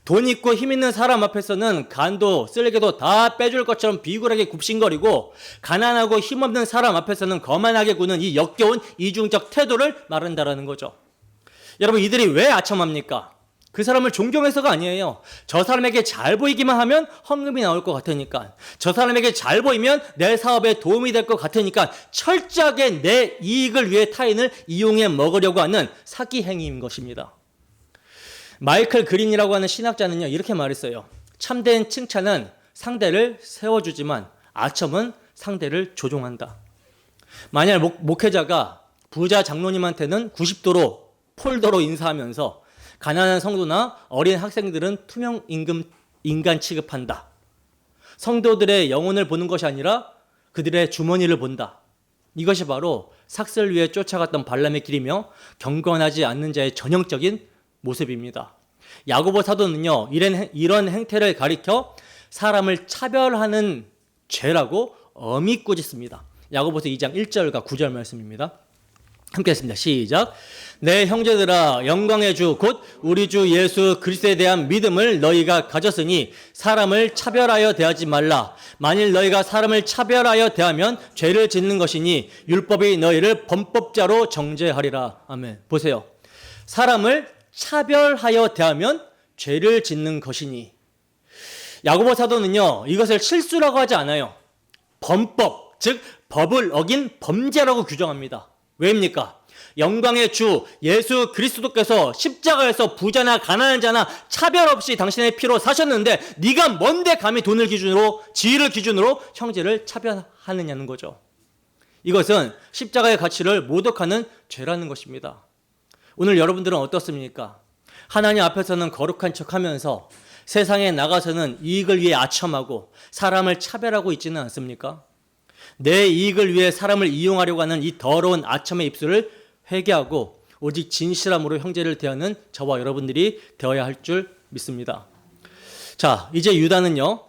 돈 있고 힘 있는 사람 앞에서는 간도 쓸개도 다 빼줄 것처럼 비굴하게 굽신거리고, 가난하고 힘없는 사람 앞에서는 거만하게 구는 이 역겨운 이중적 태도를 말한다라는 거죠. 여러분, 이들이 왜 아첨합니까? 그 사람을 존경해서가 아니에요. 저 사람에게 잘 보이기만 하면 헌금이 나올 것 같으니까, 저 사람에게 잘 보이면 내 사업에 도움이 될 것 같으니까 철저하게 내 이익을 위해 타인을 이용해 먹으려고 하는 사기 행위인 것입니다. 마이클 그린이라고 하는 신학자는요, 이렇게 말했어요. 참된 칭찬은 상대를 세워주지만 아첨은 상대를 조종한다. 만약 목회자가 부자 장로님한테는 90도로 폴더로 인사하면서 가난한 성도나 어린 학생들은 투명 인간 취급한다. 성도들의 영혼을 보는 것이 아니라 그들의 주머니를 본다. 이것이 바로 삭슬 위에 쫓아갔던 발람의 길이며 경건하지 않는 자의 전형적인 모습입니다. 야고보 사도는요, 이런 행태를 가리켜 사람을 차별하는 죄라고 엄히 꾸짖습니다. 야고보서 2장 1절과 9절 말씀입니다. 함께 했습니다. 시작. 내 형제들아, 영광의 주 곧 우리 주 예수 그리스도에 대한 믿음을 너희가 가졌으니 사람을 차별하여 대하지 말라. 만일 너희가 사람을 차별하여 대하면 죄를 짓는 것이니 율법이 너희를 범법자로 정죄하리라. 아멘. 보세요. 사람을 차별하여 대하면 죄를 짓는 것이니. 야고보 사도는요, 이것을 실수라고 하지 않아요. 범법, 즉 법을 어긴 범죄라고 규정합니다. 왜입니까? 영광의 주 예수 그리스도께서 십자가에서 부자나 가난한 자나 차별 없이 당신의 피로 사셨는데 네가 뭔데 감히 돈을 기준으로, 지위를 기준으로 형제를 차별하느냐는 거죠. 이것은 십자가의 가치를 모독하는 죄라는 것입니다. 오늘 여러분들은 어떻습니까? 하나님 앞에서는 거룩한 척하면서 세상에 나가서는 이익을 위해 아첨하고 사람을 차별하고 있지는 않습니까? 내 이익을 위해 사람을 이용하려고 하는 이 더러운 아첨의 입술을 회개하고 오직 진실함으로 형제를 대하는 저와 여러분들이 되어야 할 줄 믿습니다. 자, 이제 유다는요,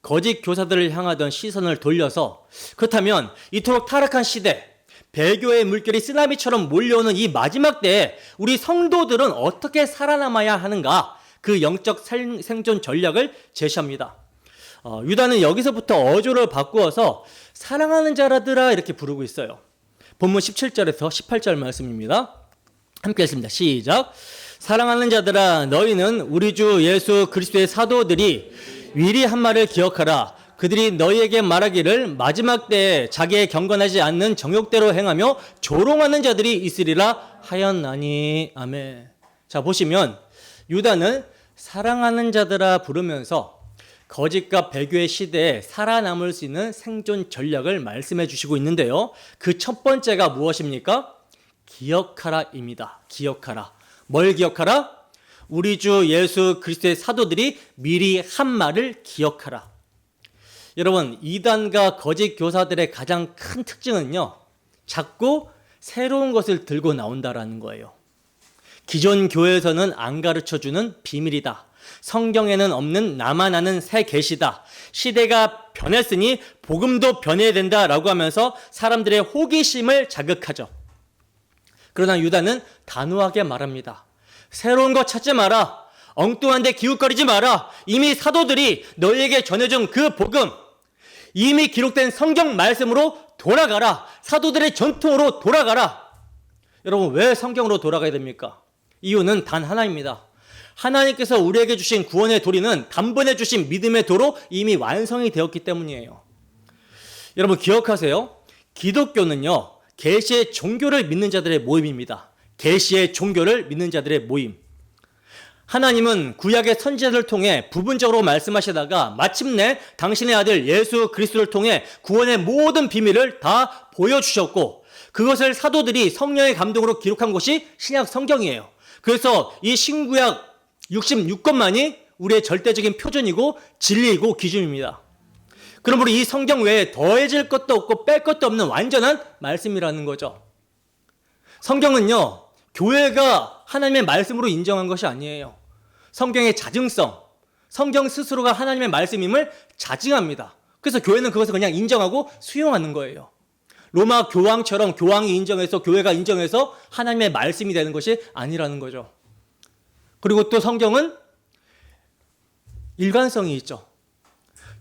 거짓 교사들을 향하던 시선을 돌려서 그렇다면 이토록 타락한 시대, 배교의 물결이 쓰나미처럼 몰려오는 이 마지막 때에 우리 성도들은 어떻게 살아남아야 하는가, 그 영적 생존 전략을 제시합니다. 유다는 여기서부터 어조를 바꾸어서 사랑하는 자라들아 이렇게 부르고 있어요. 본문 17절에서 18절 말씀입니다. 함께 읽습니다. 시작. 사랑하는 자들아, 너희는 우리 주 예수 그리스도의 사도들이 미리 한 말을 기억하라. 그들이 너희에게 말하기를 마지막 때에 자기의 경건하지 않는 정욕대로 행하며 조롱하는 자들이 있으리라 하였나니. 아멘. 자, 보시면 유다는 사랑하는 자들아 부르면서 거짓과 배교의 시대에 살아남을 수 있는 생존 전략을 말씀해 주시고 있는데요. 그 첫 번째가 무엇입니까? 기억하라입니다. 기억하라. 뭘 기억하라? 우리 주 예수 그리스도의 사도들이 미리 한 말을 기억하라. 여러분, 이단과 거짓 교사들의 가장 큰 특징은요, 자꾸 새로운 것을 들고 나온다라는 거예요. 기존 교회에서는 안 가르쳐주는 비밀이다. 성경에는 없는 나만 아는 새 계시다. 시대가 변했으니 복음도 변해야 된다라고 하면서 사람들의 호기심을 자극하죠. 그러나 유다는 단호하게 말합니다. 새로운 거 찾지 마라. 엉뚱한 데 기웃거리지 마라. 이미 사도들이 너희에게 전해준 그 복음, 이미 기록된 성경 말씀으로 돌아가라. 사도들의 전통으로 돌아가라. 여러분, 왜 성경으로 돌아가야 됩니까? 이유는 단 하나입니다. 하나님께서 우리에게 주신 구원의 도리는 단번에 주신 믿음의 도로 이미 완성이 되었기 때문이에요. 여러분 기억하세요. 기독교는요, 계시의 종교를 믿는 자들의 모임입니다. 계시의 종교를 믿는 자들의 모임. 하나님은 구약의 선지자를 통해 부분적으로 말씀하시다가 마침내 당신의 아들 예수 그리스도를 통해 구원의 모든 비밀을 다 보여주셨고, 그것을 사도들이 성령의 감동으로 기록한 것이 신약 성경이에요. 그래서 이 신구약 66권만이 우리의 절대적인 표준이고 진리이고 기준입니다. 그러므로 이 성경 외에 더해질 것도 없고 뺄 것도 없는 완전한 말씀이라는 거죠. 성경은요, 교회가 하나님의 말씀으로 인정한 것이 아니에요. 성경의 자증성, 성경 스스로가 하나님의 말씀임을 자증합니다. 그래서 교회는 그것을 그냥 인정하고 수용하는 거예요. 로마 교황처럼 교황이 인정해서 교회가 인정해서 하나님의 말씀이 되는 것이 아니라는 거죠. 그리고 또 성경은 일관성이 있죠.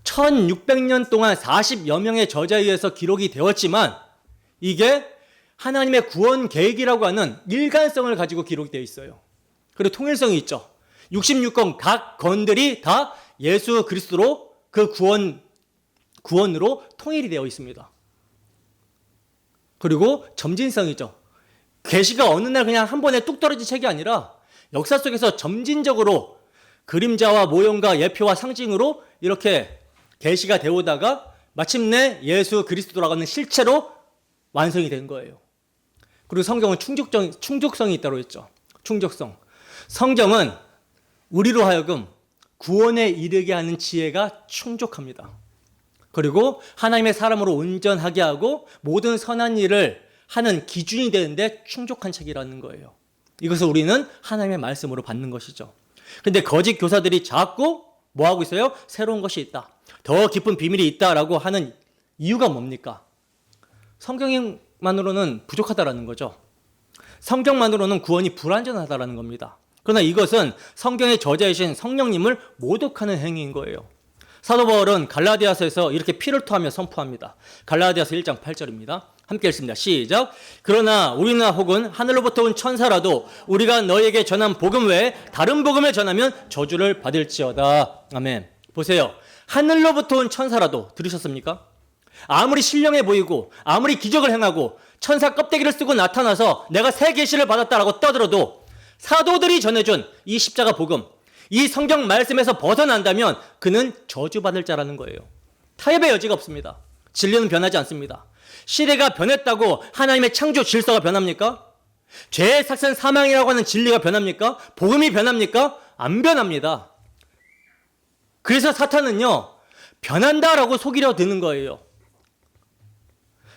1600년 동안 40여 명의 저자에 의해서 기록이 되었지만 이게 하나님의 구원 계획이라고 하는 일관성을 가지고 기록되어 있어요. 그리고 통일성이 있죠. 66권 각 건들이 다 예수 그리스도로 그 구원으로 통일이 되어 있습니다. 그리고 점진성이죠. 계시가 어느 날 그냥 한 번에 뚝 떨어진 책이 아니라 역사 속에서 점진적으로 그림자와 모형과 예표와 상징으로 이렇게 계시가 되오다가 마침내 예수 그리스도라고 하는 실체로 완성이 된 거예요. 그리고 성경은 충족성이 있다고 했죠. 충족성. 성경은 우리로 하여금 구원에 이르게 하는 지혜가 충족합니다. 그리고 하나님의 사람으로 온전하게 하고 모든 선한 일을 하는 기준이 되는데 충족한 책이라는 거예요. 이것을 우리는 하나님의 말씀으로 받는 것이죠. 근데 거짓 교사들이 자꾸 뭐하고 있어요? 새로운 것이 있다. 더 깊은 비밀이 있다라고 하는 이유가 뭡니까? 성경만으로는 부족하다라는 거죠. 성경만으로는 구원이 불완전하다라는 겁니다. 그러나 이것은 성경의 저자이신 성령님을 모독하는 행위인 거예요. 사도 바울은 갈라디아서에서 이렇게 피를 토하며 선포합니다. 갈라디아서 1장 8절입니다. 함께 읽습니다. 시작. 그러나 우리나 혹은 하늘로부터 온 천사라도 우리가 너에게 전한 복음 외에 다른 복음을 전하면 저주를 받을지어다. 아멘. 보세요. 하늘로부터 온 천사라도, 들으셨습니까? 아무리 신령해 보이고 아무리 기적을 행하고 천사 껍데기를 쓰고 나타나서 내가 새 계시를 받았다라고 떠들어도 사도들이 전해준 이 십자가 복음, 이 성경 말씀에서 벗어난다면 그는 저주받을 자라는 거예요. 타협의 여지가 없습니다. 진리는 변하지 않습니다. 시대가 변했다고 하나님의 창조 질서가 변합니까? 죄의 삭선 사망이라고 하는 진리가 변합니까? 복음이 변합니까? 안 변합니다. 그래서 사탄은요, 변한다라고 속이려 드는 거예요.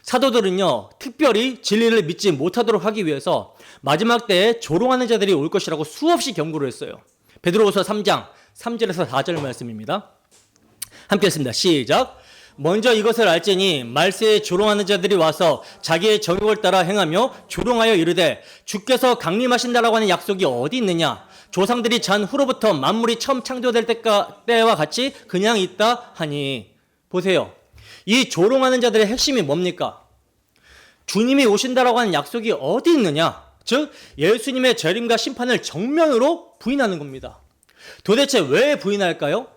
사도들은요, 특별히 진리를 믿지 못하도록 하기 위해서 마지막 때에 조롱하는 자들이 올 것이라고 수없이 경고를 했어요. 베드로후서 3장 3절에서 4절 말씀입니다. 함께 했습니다. 시작. 먼저 이것을 알지니 말세에 조롱하는 자들이 와서 자기의 정욕을 따라 행하며 조롱하여 이르되 주께서 강림하신다라고 하는 약속이 어디 있느냐? 조상들이 잔 후로부터 만물이 처음 창조될 때와 같이 그냥 있다 하니. 보세요. 이 조롱하는 자들의 핵심이 뭡니까? 주님이 오신다라고 하는 약속이 어디 있느냐? 즉 예수님의 재림과 심판을 정면으로 부인하는 겁니다. 도대체 왜 부인할까요?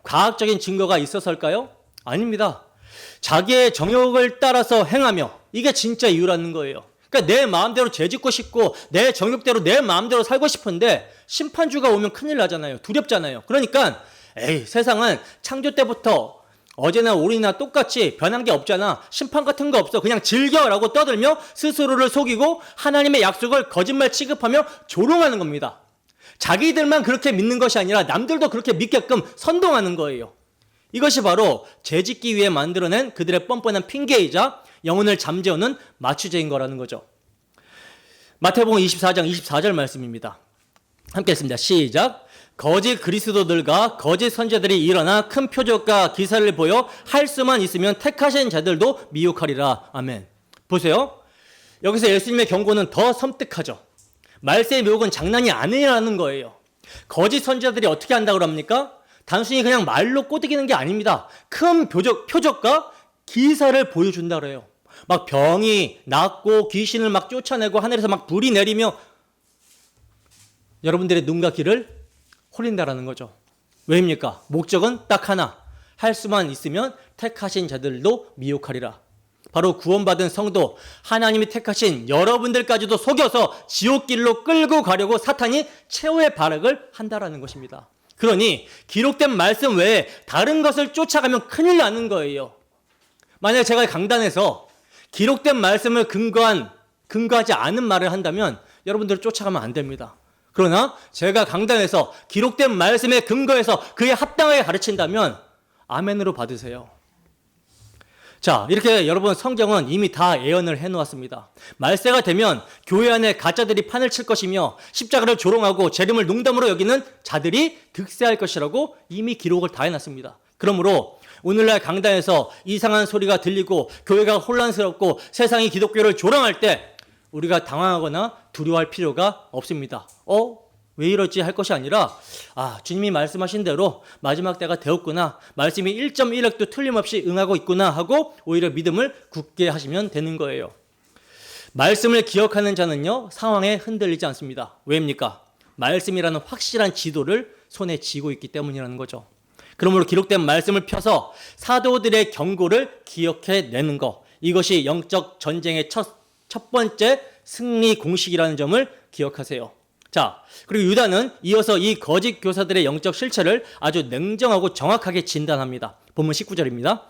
과학적인 증거가 있어서일까요? 아닙니다. 자기의 정욕을 따라서 행하며, 이게 진짜 이유라는 거예요. 그러니까 내 마음대로 죄짓고 싶고 내 정욕대로 내 마음대로 살고 싶은데 심판주가 오면 큰일 나잖아요. 두렵잖아요. 그러니까 세상은 창조 때부터 어제나 오늘이나 똑같이 변한 게 없잖아. 심판 같은 거 없어. 그냥 즐겨라고 떠들며 스스로를 속이고 하나님의 약속을 거짓말 취급하며 조롱하는 겁니다. 자기들만 그렇게 믿는 것이 아니라 남들도 그렇게 믿게끔 선동하는 거예요. 이것이 바로 죄짓기 위해 만들어낸 그들의 뻔뻔한 핑계이자 영혼을 잠재우는 마취제인 거라는 거죠. 마태복음 24장 24절 말씀입니다. 함께 했습니다. 시작. 거짓 그리스도들과 거짓 선지자들이 일어나 큰 표적과 기사를 보여 할 수만 있으면 택하신 자들도 미혹하리라. 아멘. 보세요. 여기서 예수님의 경고는 더 섬뜩하죠. 말세의 묘혹은 장난이 아니라는 거예요. 거짓 선지자들이 어떻게 한다고 합니까? 단순히 그냥 말로 꼬드기는 게 아닙니다. 큰 표적과 기사를 보여준다 그래요. 막 병이 낫고 귀신을 막 쫓아내고 하늘에서 막 불이 내리며 여러분들의 눈과 귀를 홀린다라는 거죠. 왜입니까? 목적은 딱 하나. 할 수만 있으면 택하신 자들도 미혹하리라. 바로 구원받은 성도, 하나님이 택하신 여러분들까지도 속여서 지옥길로 끌고 가려고 사탄이 최후의 발악을 한다라는 것입니다. 그러니 기록된 말씀 외에 다른 것을 쫓아가면 큰일 나는 거예요. 만약 제가 강단에서 기록된 말씀을 근거하지 않은 말을 한다면 여러분들을 쫓아가면 안 됩니다. 그러나 제가 강단에서 기록된 말씀에 근거해서 그에 합당하게 가르친다면 아멘으로 받으세요. 자, 이렇게 여러분 성경은 이미 다 예언을 해놓았습니다. 말세가 되면 교회 안에 가짜들이 판을 칠 것이며 십자가를 조롱하고 재림을 농담으로 여기는 자들이 득세할 것이라고 이미 기록을 다 해놨습니다. 그러므로 오늘날 강단에서 이상한 소리가 들리고 교회가 혼란스럽고 세상이 기독교를 조롱할 때 우리가 당황하거나 두려워할 필요가 없습니다. 왜 이러지 할 것이 아니라 주님이 말씀하신 대로 마지막 때가 되었구나. 말씀이 1.1획도 틀림없이 응하고 있구나 하고 오히려 믿음을 굳게 하시면 되는 거예요. 말씀을 기억하는 자는요. 상황에 흔들리지 않습니다. 왜입니까? 말씀이라는 확실한 지도를 손에 쥐고 있기 때문이라는 거죠. 그러므로 기록된 말씀을 펴서 사도들의 경고를 기억해내는 것. 이것이 영적 전쟁의 첫 번째 승리 공식이라는 점을 기억하세요. 자, 그리고 유다는 이어서 이 거짓 교사들의 영적 실체를 아주 냉정하고 정확하게 진단합니다. 본문 19절입니다.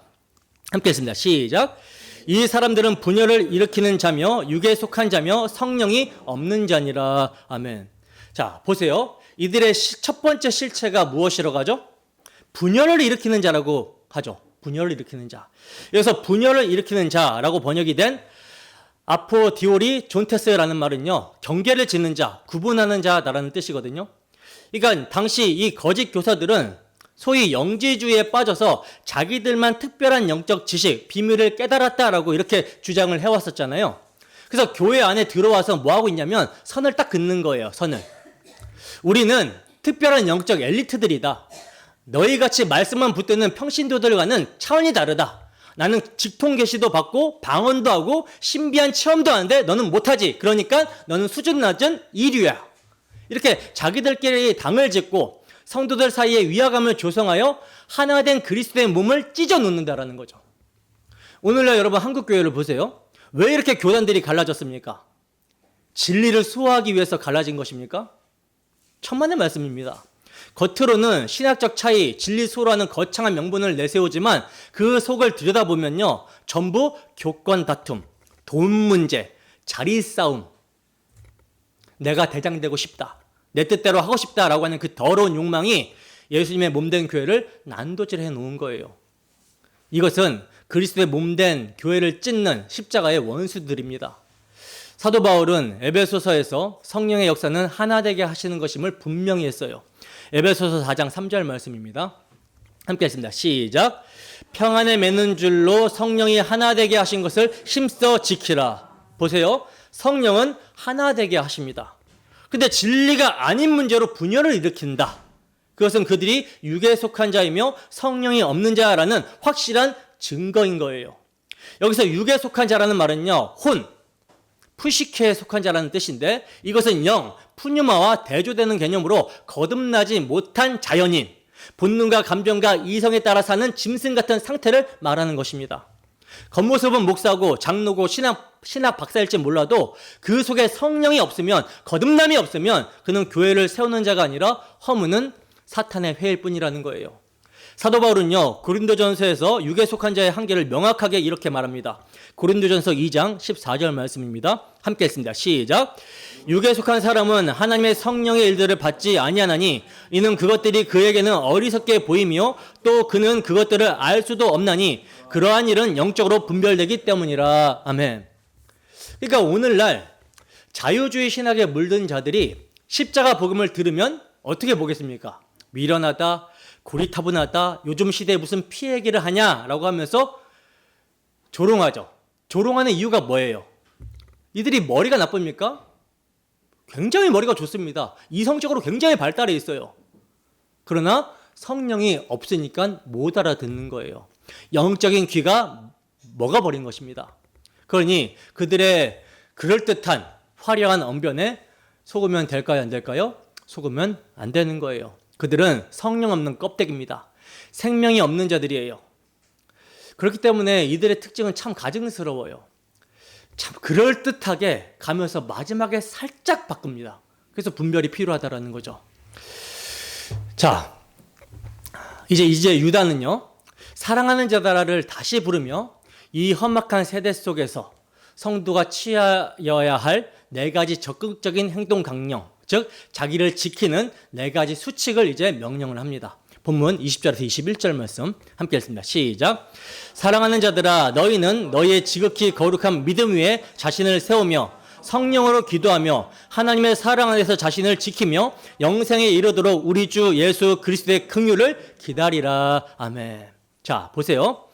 함께 했습니다. 시작. 이 사람들은 분열을 일으키는 자며 육에 속한 자며 성령이 없는 자니라. 아멘. 자, 보세요. 이들의 첫 번째 실체가 무엇이라고 하죠? 분열을 일으키는 자라고 하죠. 분열을 일으키는 자. 여기서 분열을 일으키는 자라고 번역이 된 아포디오리 존테스라는 말은요, 경계를 짓는 자, 구분하는 자라는 뜻이거든요. 그러니까 당시 이 거짓 교사들은 소위 영지주의에 빠져서 자기들만 특별한 영적 지식, 비밀을 깨달았다라고 이렇게 주장을 해왔었잖아요. 그래서 교회 안에 들어와서 뭐 하고 있냐면 선을 딱 긋는 거예요. 선을. 우리는 특별한 영적 엘리트들이다. 너희같이 말씀만 붙드는 평신도들과는 차원이 다르다. 나는 직통 계시도 받고 방언도 하고 신비한 체험도 하는데 너는 못하지. 그러니까 너는 수준 낮은 이류야. 이렇게 자기들끼리 당을 짓고 성도들 사이에 위화감을 조성하여 하나 된 그리스도의 몸을 찢어 놓는다라는 거죠. 오늘날 여러분 한국 교회를 보세요. 왜 이렇게 교단들이 갈라졌습니까? 진리를 수호하기 위해서 갈라진 것입니까? 천만의 말씀입니다. 겉으로는 신학적 차이, 진리 수호라는 거창한 명분을 내세우지만 그 속을 들여다보면요. 전부 교권 다툼, 돈 문제, 자리 싸움. 내가 대장되고 싶다. 내 뜻대로 하고 싶다라고 하는 그 더러운 욕망이 예수님의 몸된 교회를 난도질해 놓은 거예요. 이것은 그리스도의 몸된 교회를 찢는 십자가의 원수들입니다. 사도 바울은 에베소서에서 성령의 역사는 하나 되게 하시는 것임을 분명히 했어요. 에베소서 4장 3절 말씀입니다. 함께 했습니다. 시작. 평안에 맺는 줄로 성령이 하나 되게 하신 것을 힘써 지키라. 보세요. 성령은 하나 되게 하십니다. 근데 진리가 아닌 문제로 분열을 일으킨다. 그것은 그들이 육에 속한 자이며 성령이 없는 자라는 확실한 증거인 거예요. 여기서 육에 속한 자라는 말은요. 혼, 푸시케에 속한 자라는 뜻인데 이것은 영, 푸뉴마와 대조되는 개념으로 거듭나지 못한 자연인, 본능과 감정과 이성에 따라 사는 짐승 같은 상태를 말하는 것입니다. 겉모습은 목사고 장로고 신학 박사일지 몰라도 그 속에 성령이 없으면, 거듭남이 없으면 그는 교회를 세우는 자가 아니라 허무는 사탄의 회일 뿐이라는 거예요. 사도 바울은요, 고린도전서에서 육에 속한 자의 한계를 명확하게 이렇게 말합니다. 고린도전서 2장 14절 말씀입니다. 함께 했습니다. 시작. 육에 속한 사람은 하나님의 성령의 일들을 받지 아니하나니 이는 그것들이 그에게는 어리석게 보이며 또 그는 그것들을 알 수도 없나니 그러한 일은 영적으로 분별되기 때문이라. 아멘. 그러니까 오늘날 자유주의 신학에 물든 자들이 십자가 복음을 들으면 어떻게 보겠습니까? 미련하다, 고리타분하다, 요즘 시대에 무슨 피 얘기를 하냐라고 하면서 조롱하죠. 조롱하는 이유가 뭐예요? 이들이 머리가 나쁩니까? 굉장히 머리가 좋습니다. 이성적으로 굉장히 발달해 있어요. 그러나 성령이 없으니까 못 알아듣는 거예요. 영적인 귀가 먹어버린 것입니다. 그러니 그들의 그럴듯한 화려한 언변에 속으면 될까요? 안 될까요? 속으면 안 되는 거예요. 그들은 성령 없는 껍데기입니다. 생명이 없는 자들이에요. 그렇기 때문에 이들의 특징은 참 가증스러워요. 참 그럴듯하게 가면서 마지막에 살짝 바꿉니다. 그래서 분별이 필요하다라는 거죠. 자, 이제 유다는요, 사랑하는 자들을 다시 부르며 이 험악한 세대 속에서 성도가 취하여야 할 네 가지 적극적인 행동 강령, 즉 자기를 지키는 네 가지 수칙을 이제 명령을 합니다. 본문 20절에서 21절 말씀 함께 읽습니다. 시작. 사랑하는 자들아 너희는 너희의 지극히 거룩한 믿음 위에 자신을 세우며 성령으로 기도하며 하나님의 사랑 안에서 자신을 지키며 영생에 이르도록 우리 주 예수 그리스도의 긍휼을 기다리라. 아멘. 자, 보세요.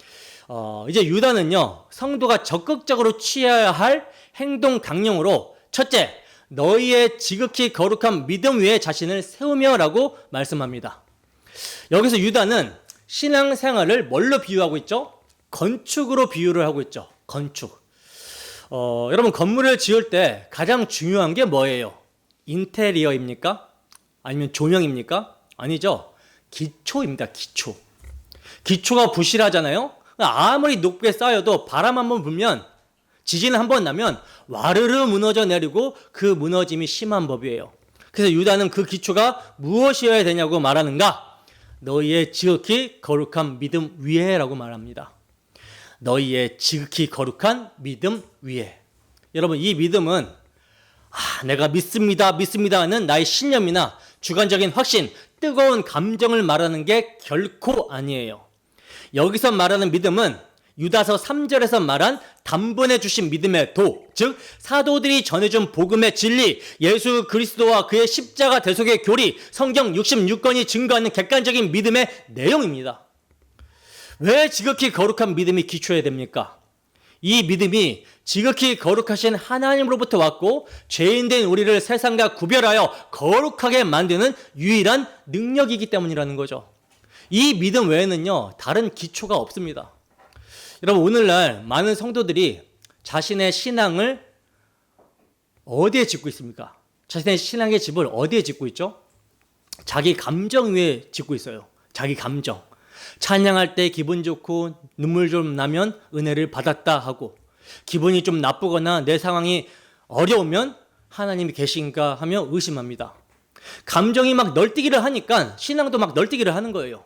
이제 유다는요, 성도가 적극적으로 취해야 할 행동 강령으로 첫째, 너희의 지극히 거룩한 믿음 위에 자신을 세우며라고 말씀합니다. 여기서 유다는 신앙생활을 뭘로 비유하고 있죠? 건축으로 비유를 하고 있죠. 건축. 여러분 건물을 지을 때 가장 중요한 게 뭐예요? 인테리어입니까? 아니면 조명입니까? 아니죠. 기초입니다. 기초. 기초가 부실하잖아요. 아무리 높게 쌓여도 바람 한번 불면, 지진 한번 나면 와르르 무너져 내리고 그 무너짐이 심한 법이에요. 그래서 유다는 그 기초가 무엇이어야 되냐고 말하는가? 너희의 지극히 거룩한 믿음 위에라고 말합니다. 너희의 지극히 거룩한 믿음 위에. 여러분 이 믿음은 내가 믿습니다 하는 나의 신념이나 주관적인 확신, 뜨거운 감정을 말하는 게 결코 아니에요. 여기서 말하는 믿음은 유다서 3절에서 말한 단번에 주신 믿음의 도, 즉 사도들이 전해준 복음의 진리, 예수 그리스도와 그의 십자가 대속의 교리, 성경 66권이 증거하는 객관적인 믿음의 내용입니다. 왜 지극히 거룩한 믿음이 기초해야 됩니까? 이 믿음이 지극히 거룩하신 하나님으로부터 왔고 죄인된 우리를 세상과 구별하여 거룩하게 만드는 유일한 능력이기 때문이라는 거죠. 이 믿음 외에는요, 다른 기초가 없습니다. 여러분, 오늘날 많은 성도들이 자신의 신앙을 어디에 짓고 있습니까? 자신의 신앙의 집을 어디에 짓고 있죠? 자기 감정 위에 짓고 있어요. 자기 감정. 찬양할 때 기분 좋고 눈물 좀 나면 은혜를 받았다 하고, 기분이 좀 나쁘거나 내 상황이 어려우면 하나님이 계신가 하며 의심합니다. 감정이 막 널뛰기를 하니까 신앙도 막 널뛰기를 하는 거예요.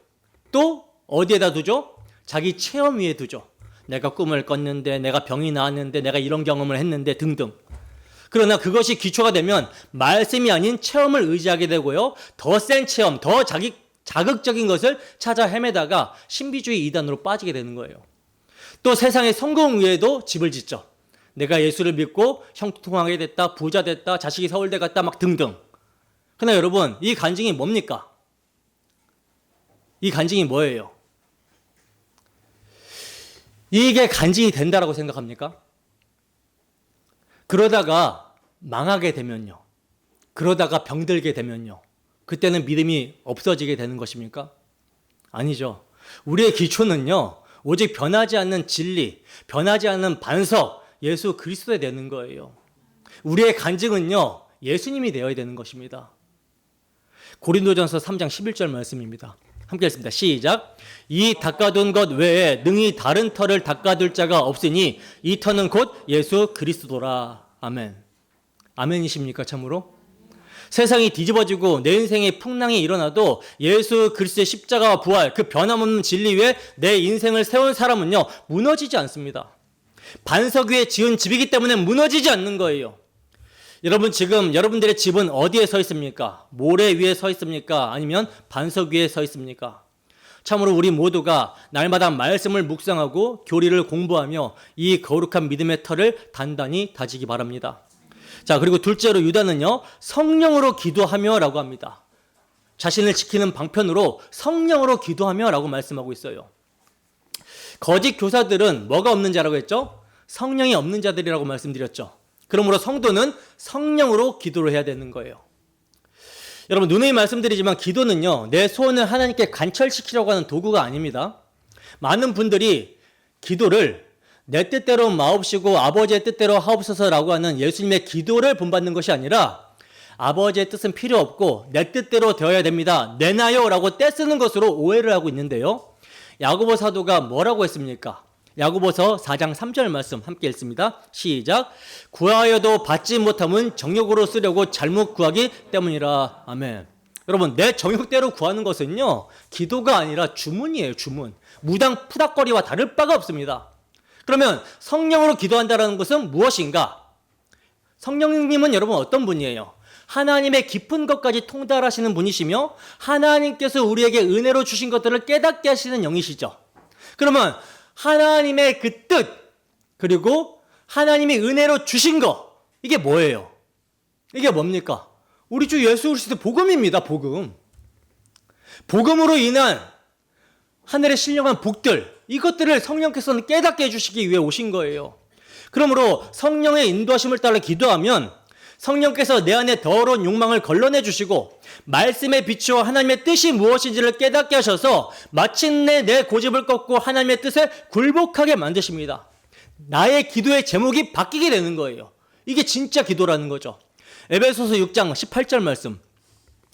또 어디에다 두죠? 자기 체험 위에 두죠. 내가 꿈을 꿨는데, 내가 병이 나았는데, 내가 이런 경험을 했는데 등등. 그러나 그것이 기초가 되면 말씀이 아닌 체험을 의지하게 되고요, 더 센 체험, 더 자극적인 것을 찾아 헤매다가 신비주의 이단으로 빠지게 되는 거예요. 또 세상의 성공 위에도 집을 짓죠. 내가 예수를 믿고 형통하게 됐다, 부자 됐다, 자식이 서울대 갔다 막 등등. 그러나 여러분, 이 간증이 뭡니까? 이 간증이 뭐예요? 이게 간증이 된다라고 생각합니까? 그러다가 망하게 되면요, 그러다가 병들게 되면요, 그때는 믿음이 없어지게 되는 것입니까? 아니죠. 우리의 기초는요, 오직 변하지 않는 진리, 변하지 않는 반석, 예수 그리스도에 되는 거예요. 우리의 간증은요, 예수님이 되어야 되는 것입니다. 고린도전서 3장 11절 말씀입니다. 함께 읽습니다. 시작. 이 닦아둔 것 외에 능히 다른 터를 닦아둘 자가 없으니 이 터는 곧 예수 그리스도라. 아멘. 아멘이십니까, 참으로? 세상이 뒤집어지고 내 인생에 풍랑이 일어나도 예수 그리스도의 십자가와 부활, 그 변함없는 진리 위에 내 인생을 세운 사람은요, 무너지지 않습니다. 반석 위에 지은 집이기 때문에 무너지지 않는 거예요. 여러분, 지금 여러분들의 집은 어디에 서 있습니까? 모래 위에 서 있습니까? 아니면 반석 위에 서 있습니까? 참으로 우리 모두가 날마다 말씀을 묵상하고 교리를 공부하며 이 거룩한 믿음의 터를 단단히 다지기 바랍니다. 자, 그리고 둘째로 유다는요, 성령으로 기도하며 라고 합니다. 자신을 지키는 방편으로 성령으로 기도하며 라고 말씀하고 있어요. 거짓 교사들은 뭐가 없는 자라고 했죠? 성령이 없는 자들이라고 말씀드렸죠. 그러므로 성도는 성령으로 기도를 해야 되는 거예요. 여러분, 누누이 말씀드리지만 기도는요, 내 소원을 하나님께 관철시키려고 하는 도구가 아닙니다. 많은 분들이 기도를 내 뜻대로 마옵시고 아버지의 뜻대로 하옵소서라고 하는 예수님의 기도를 본받는 것이 아니라 아버지의 뜻은 필요 없고 내 뜻대로 되어야 됩니다, 내놔요 라고 떼쓰는 것으로 오해를 하고 있는데요, 야고보 사도가 뭐라고 했습니까? 야고보서 4장 3절 말씀 함께 읽습니다. 시작. 구하여도 받지 못함은 정욕으로 쓰려고 잘못 구하기 때문이라. 아멘. 여러분, 내 정욕대로 구하는 것은요, 기도가 아니라 주문이에요. 주문. 무당 푸닥거리와 다를 바가 없습니다. 그러면 성령으로 기도한다는 것은 무엇인가? 성령님은 여러분 어떤 분이에요? 하나님의 깊은 것까지 통달하시는 분이시며 하나님께서 우리에게 은혜로 주신 것들을 깨닫게 하시는 영이시죠. 그러면 하나님의 그 뜻, 그리고 하나님이 은혜로 주신 것, 이게 뭐예요? 이게 뭡니까? 우리 주 예수 그리스도 복음입니다. 복음. 복음으로 인한 하늘에 신령한 복들, 이것들을 성령께서는 깨닫게 해주시기 위해 오신 거예요. 그러므로 성령의 인도하심을 따라 기도하면 성령께서 내 안에 더러운 욕망을 걸러내 주시고 말씀의 빛으로 하나님의 뜻이 무엇인지를 깨닫게 하셔서 마침내 내 고집을 꺾고 하나님의 뜻에 굴복하게 만드십니다. 나의 기도의 제목이 바뀌게 되는 거예요. 이게 진짜 기도라는 거죠. 에베소서 6장 18절 말씀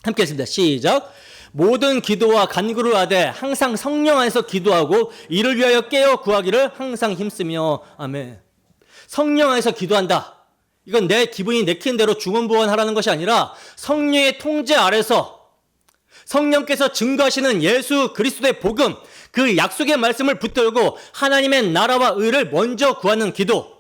함께 했습니다. 시작. 모든 기도와 간구를 하되 항상 성령 안에서 기도하고 이를 위하여 깨어 구하기를 항상 힘쓰며. 아멘. 성령 안에서 기도한다. 이건 내 기분이 내키는 대로 중언부언하라는 것이 아니라 성령의 통제 아래서 성령께서 증거하시는 예수 그리스도의 복음, 그 약속의 말씀을 붙들고 하나님의 나라와 의를 먼저 구하는 기도.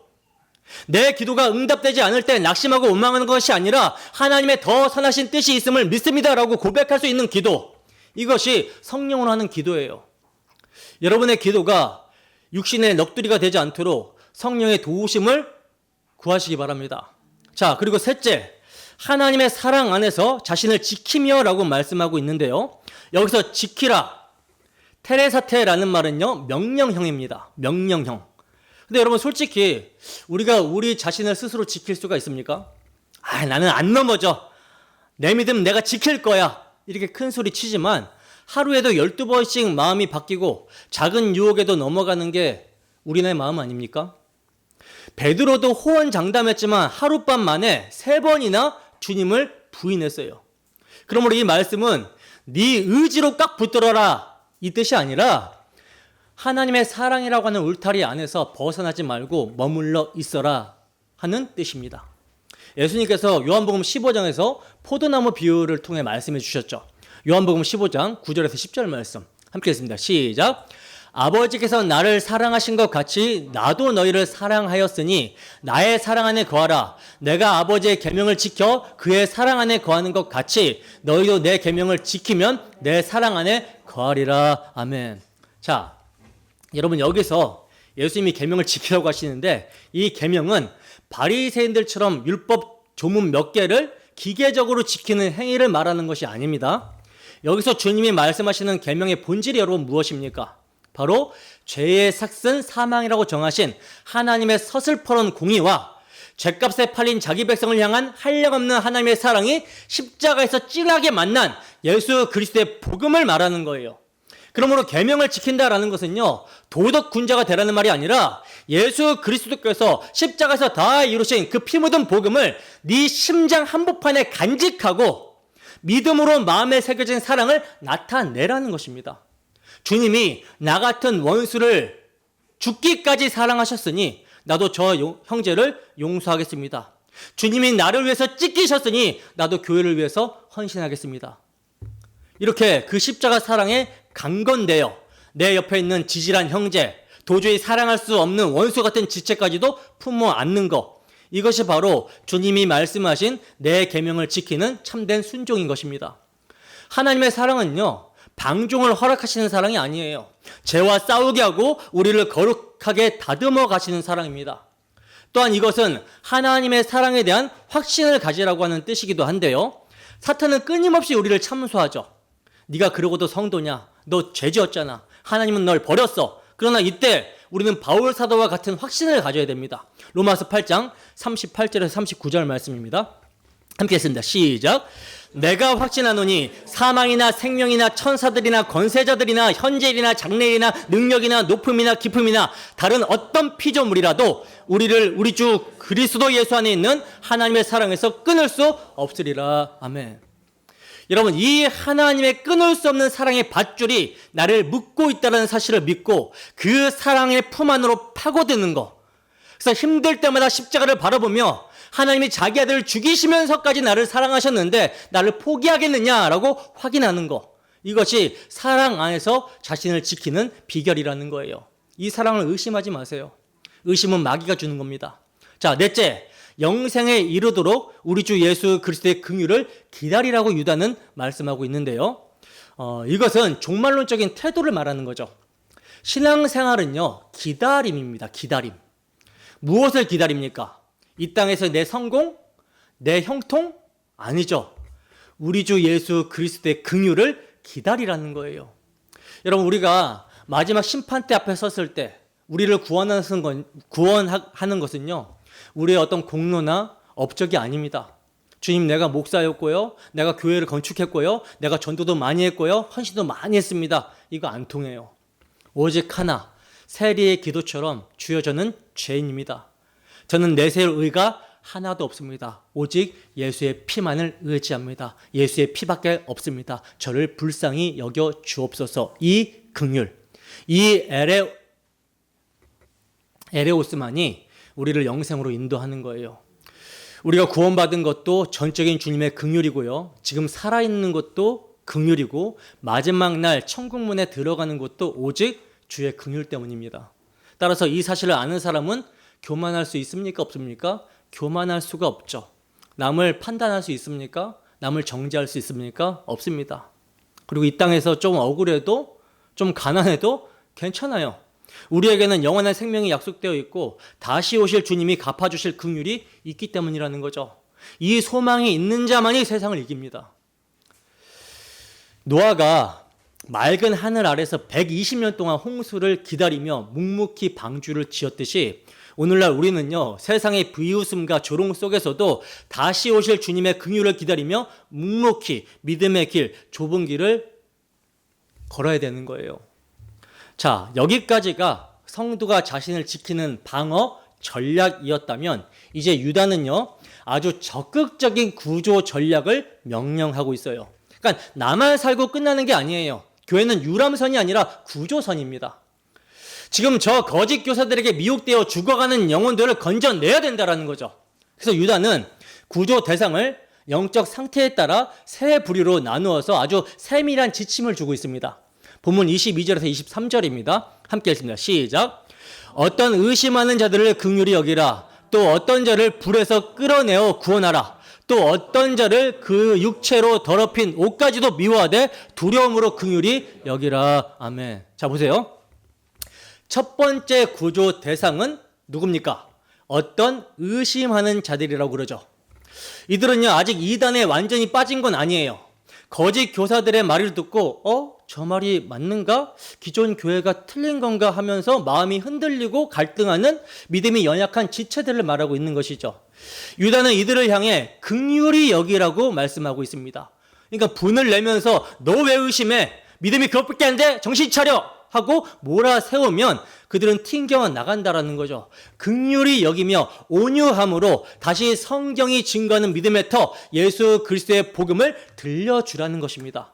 내 기도가 응답되지 않을 때 낙심하고 원망하는 것이 아니라 하나님의 더 선하신 뜻이 있음을 믿습니다라고 고백할 수 있는 기도. 이것이 성령으로 하는 기도예요. 여러분의 기도가 육신의 넋두리가 되지 않도록 성령의 도우심을 구하시기 바랍니다. 자, 그리고 셋째, 하나님의 사랑 안에서 자신을 지키며 라고 말씀하고 있는데요, 여기서 지키라, 테레사테라는 말은요, 명령형입니다. 명령형. 근데 여러분 솔직히 우리가 우리 자신을 스스로 지킬 수가 있습니까? 나는 안 넘어져. 내 믿음 내가 지킬 거야. 이렇게 큰 소리 치지만 하루에도 12번씩 마음이 바뀌고 작은 유혹에도 넘어가는 게 우리네 마음 아닙니까? 베드로도 호언장담했지만 하룻밤 만에 3번이나 주님을 부인했어요. 그러므로 이 말씀은 네 의지로 꽉 붙들어라 이 뜻이 아니라 하나님의 사랑이라고 하는 울타리 안에서 벗어나지 말고 머물러 있어라 하는 뜻입니다. 예수님께서 요한복음 15장에서 포도나무 비유를 통해 말씀해 주셨죠. 요한복음 15장 9절에서 10절 말씀 함께 읽습니다. 시작. 아버지께서 나를 사랑하신 것 같이 나도 너희를 사랑하였으니 나의 사랑 안에 거하라. 내가 아버지의 계명을 지켜 그의 사랑 안에 거하는 것 같이 너희도 내 계명을 지키면 내 사랑 안에 거하리라. 아멘. 자, 여러분 여기서 예수님이 계명을 지키라고 하시는데 이 계명은 바리새인들처럼 율법 조문 몇 개를 기계적으로 지키는 행위를 말하는 것이 아닙니다. 여기서 주님이 말씀하시는 계명의 본질이 여러분 무엇입니까? 바로 죄의 삭슨 사망이라고 정하신 하나님의 서슬퍼런 공의와 죄값에 팔린 자기 백성을 향한 한량없는 하나님의 사랑이 십자가에서 찡하게 만난 예수 그리스도의 복음을 말하는 거예요. 그러므로 계명을 지킨다라는 것은요, 도덕 군자가 되라는 말이 아니라 예수 그리스도께서 십자가에서 다 이루신 그 피 묻은 복음을 네 심장 한복판에 간직하고 믿음으로 마음에 새겨진 사랑을 나타내라는 것입니다. 주님이 나 같은 원수를 죽기까지 사랑하셨으니 나도 저 형제를 용서하겠습니다. 주님이 나를 위해서 찢기셨으니 나도 교회를 위해서 헌신하겠습니다. 이렇게 그 십자가 사랑에 강건되어 내 옆에 있는 지질한 형제, 도저히 사랑할 수 없는 원수 같은 지체까지도 품어 안는 것, 이것이 바로 주님이 말씀하신 내 계명을 지키는 참된 순종인 것입니다. 하나님의 사랑은요, 방종을 허락하시는 사랑이 아니에요. 죄와 싸우게 하고 우리를 거룩하게 다듬어 가시는 사랑입니다. 또한 이것은 하나님의 사랑에 대한 확신을 가지라고 하는 뜻이기도 한데요, 사탄은 끊임없이 우리를 참소하죠. 네가 그러고도 성도냐? 너 죄지었잖아. 하나님은 널 버렸어. 그러나 이때 우리는 바울 사도와 같은 확신을 가져야 됩니다. 로마서 8장 38절에서 39절 말씀입니다. 함께 했습니다. 시작. 내가 확신하노니 사망이나 생명이나 천사들이나 권세자들이나 현재일이나 장래일이나 능력이나 높음이나 깊음이나 다른 어떤 피조물이라도 우리를 우리 주 그리스도 예수 안에 있는 하나님의 사랑에서 끊을 수 없으리라. 아멘. 여러분, 이 하나님의 끊을 수 없는 사랑의 밧줄이 나를 묶고 있다는 사실을 믿고 그 사랑의 품 안으로 파고드는 것. 그래서 힘들 때마다 십자가를 바라보며 하나님이 자기 아들을 죽이시면서까지 나를 사랑하셨는데 나를 포기하겠느냐라고 확인하는 것. 이것이 사랑 안에서 자신을 지키는 비결이라는 거예요. 이 사랑을 의심하지 마세요. 의심은 마귀가 주는 겁니다. 자, 넷째. 영생에 이르도록 우리 주 예수 그리스도의 긍휼을 기다리라고 유다는 말씀하고 있는데요. 이것은 종말론적인 태도를 말하는 거죠. 신앙생활은요, 기다림입니다. 기다림. 무엇을 기다립니까? 이 땅에서 내 성공? 내 형통? 아니죠. 우리 주 예수 그리스도의 긍휼을 기다리라는 거예요. 여러분, 우리가 마지막 심판대 앞에 섰을 때 우리를 구원하는 것은요, 우리의 어떤 공로나 업적이 아닙니다. 주님, 내가 목사였고요, 내가 교회를 건축했고요, 내가 전도도 많이 했고요, 헌신도 많이 했습니다. 이거 안 통해요. 오직 하나, 세리의 기도처럼 주여 저는 죄인입니다. 저는 내세울 의가 하나도 없습니다. 오직 예수의 피만을 의지합니다. 예수의 피밖에 없습니다. 저를 불쌍히 여겨 주옵소서. 이 긍휼, 이 에레오스만이 우리를 영생으로 인도하는 거예요. 우리가 구원받은 것도 전적인 주님의 긍휼이고요, 지금 살아있는 것도 긍휼이고, 마지막 날 천국문에 들어가는 것도 오직 주의 긍휼 때문입니다. 따라서 이 사실을 아는 사람은 교만할 수 있습니까? 없습니까? 교만할 수가 없죠. 남을 판단할 수 있습니까? 남을 정죄할 수 있습니까? 없습니다. 그리고 이 땅에서 좀 억울해도, 좀 가난해도 괜찮아요. 우리에게는 영원한 생명이 약속되어 있고 다시 오실 주님이 갚아주실 긍휼이 있기 때문이라는 거죠. 이 소망이 있는 자만이 세상을 이깁니다. 노아가 맑은 하늘 아래서 120년 동안 홍수를 기다리며 묵묵히 방주를 지었듯이 오늘날 우리는요, 세상의 비웃음과 조롱 속에서도 다시 오실 주님의 긍휼을 기다리며 묵묵히 믿음의 길, 좁은 길을 걸어야 되는 거예요. 자, 여기까지가 성도가 자신을 지키는 방어 전략이었다면 이제 유다는요, 아주 적극적인 구조 전략을 명령하고 있어요. 그러니까 나만 살고 끝나는 게 아니에요. 교회는 유람선이 아니라 구조선입니다. 지금 저 거짓 교사들에게 미혹되어 죽어가는 영혼들을 건져내야 된다는 거죠. 그래서 유다는 구조 대상을 영적 상태에 따라 세 부류로 나누어서 아주 세밀한 지침을 주고 있습니다. 본문 22절에서 23절입니다. 함께 읽습니다. 시작. 어떤 의심하는 자들을 긍휼히 여기라. 또 어떤 자를 불에서 끌어내어 구원하라. 또 어떤 자를 그 육체로 더럽힌 옷까지도 미워하되 두려움으로 긍휼히 여기라. 아멘. 자, 보세요. 첫 번째 구조 대상은 누굽니까? 어떤 의심하는 자들이라고 그러죠. 이들은요, 아직 이단에 완전히 빠진 건 아니에요. 거짓 교사들의 말을 듣고 저 말이 맞는가? 기존 교회가 틀린 건가 하면서 마음이 흔들리고 갈등하는 믿음이 연약한 지체들을 말하고 있는 것이죠. 유다는 이들을 향해 긍휼히 여기라고 말씀하고 있습니다. 그러니까 분을 내면서 너 왜 의심해? 믿음이 그것밖에 안 돼? 정신 차려! 하고 몰아세우면 그들은 튕겨 나간다라는 거죠. 긍휼히 여기며 온유함으로 다시 성경이 증거하는 믿음의 터 예수 그리스도의 복음을 들려주라는 것입니다.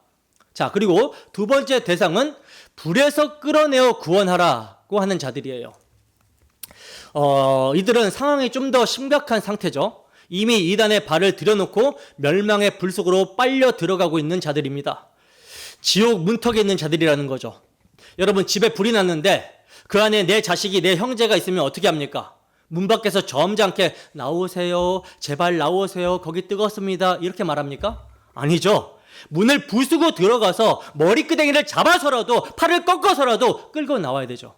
자, 그리고 두 번째 대상은 불에서 끌어내어 구원하라고 하는 자들이에요. 이들은 상황이 좀 더 심각한 상태죠. 이미 이단에 발을 들여놓고 멸망의 불 속으로 빨려 들어가고 있는 자들입니다. 지옥 문턱에 있는 자들이라는 거죠. 여러분, 집에 불이 났는데 그 안에 내 자식이, 내 형제가 있으면 어떻게 합니까? 문 밖에서 점잖게 나오세요, 제발 나오세요, 거기 뜨겁습니다, 이렇게 말합니까? 아니죠. 문을 부수고 들어가서 머리끄댕이를 잡아서라도, 팔을 꺾어서라도 끌고 나와야 되죠.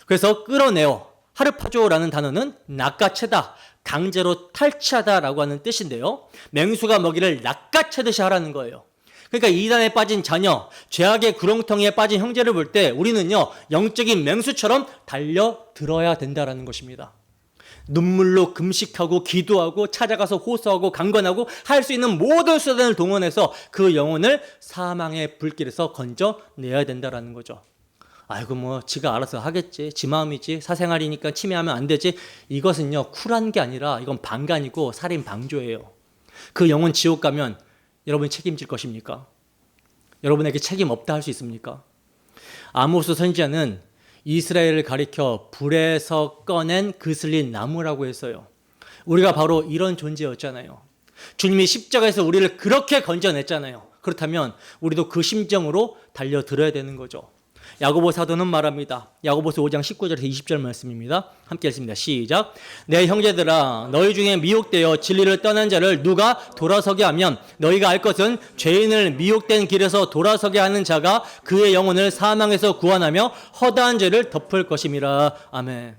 그래서 끌어내어, 하르파조라는 단어는 낚아채다, 강제로 탈취하다라고 하는 뜻인데요, 맹수가 먹이를 낚아채듯이 하라는 거예요. 그러니까 이단에 빠진 자녀, 죄악의 구렁텅이에 빠진 형제를 볼 때 우리는요, 영적인 맹수처럼 달려들어야 된다는 것입니다. 눈물로 금식하고 기도하고 찾아가서 호소하고 강건하고 할 수 있는 모든 수단을 동원해서 그 영혼을 사망의 불길에서 건져내야 된다는 거죠. 아이고 뭐 지가 알아서 하겠지, 지 마음이지, 사생활이니까 침해하면 안 되지. 이것은요, 쿨한 게 아니라 이건 방간이고 살인 방조예요. 그 영혼 지옥 가면 여러분이 책임질 것입니까? 여러분에게 책임 없다 할 수 있습니까? 아모스 선지자는 이스라엘을 가리켜 불에서 꺼낸 그슬린 나무라고 했어요. 우리가 바로 이런 존재였잖아요. 주님이 십자가에서 우리를 그렇게 건져냈잖아요. 그렇다면 우리도 그 심정으로 달려들어야 되는 거죠. 야고보 사도는 말합니다. 야고보서 5장 19절에서 20절 말씀입니다. 함께 읽습니다. 시작. 내 형제들아, 너희 중에 미혹되어 진리를 떠난 자를 누가 돌아서게 하면 너희가 알 것은 죄인을 미혹된 길에서 돌아서게 하는 자가 그의 영혼을 사망에서 구원하며 허다한 죄를 덮을 것임이라. 아멘.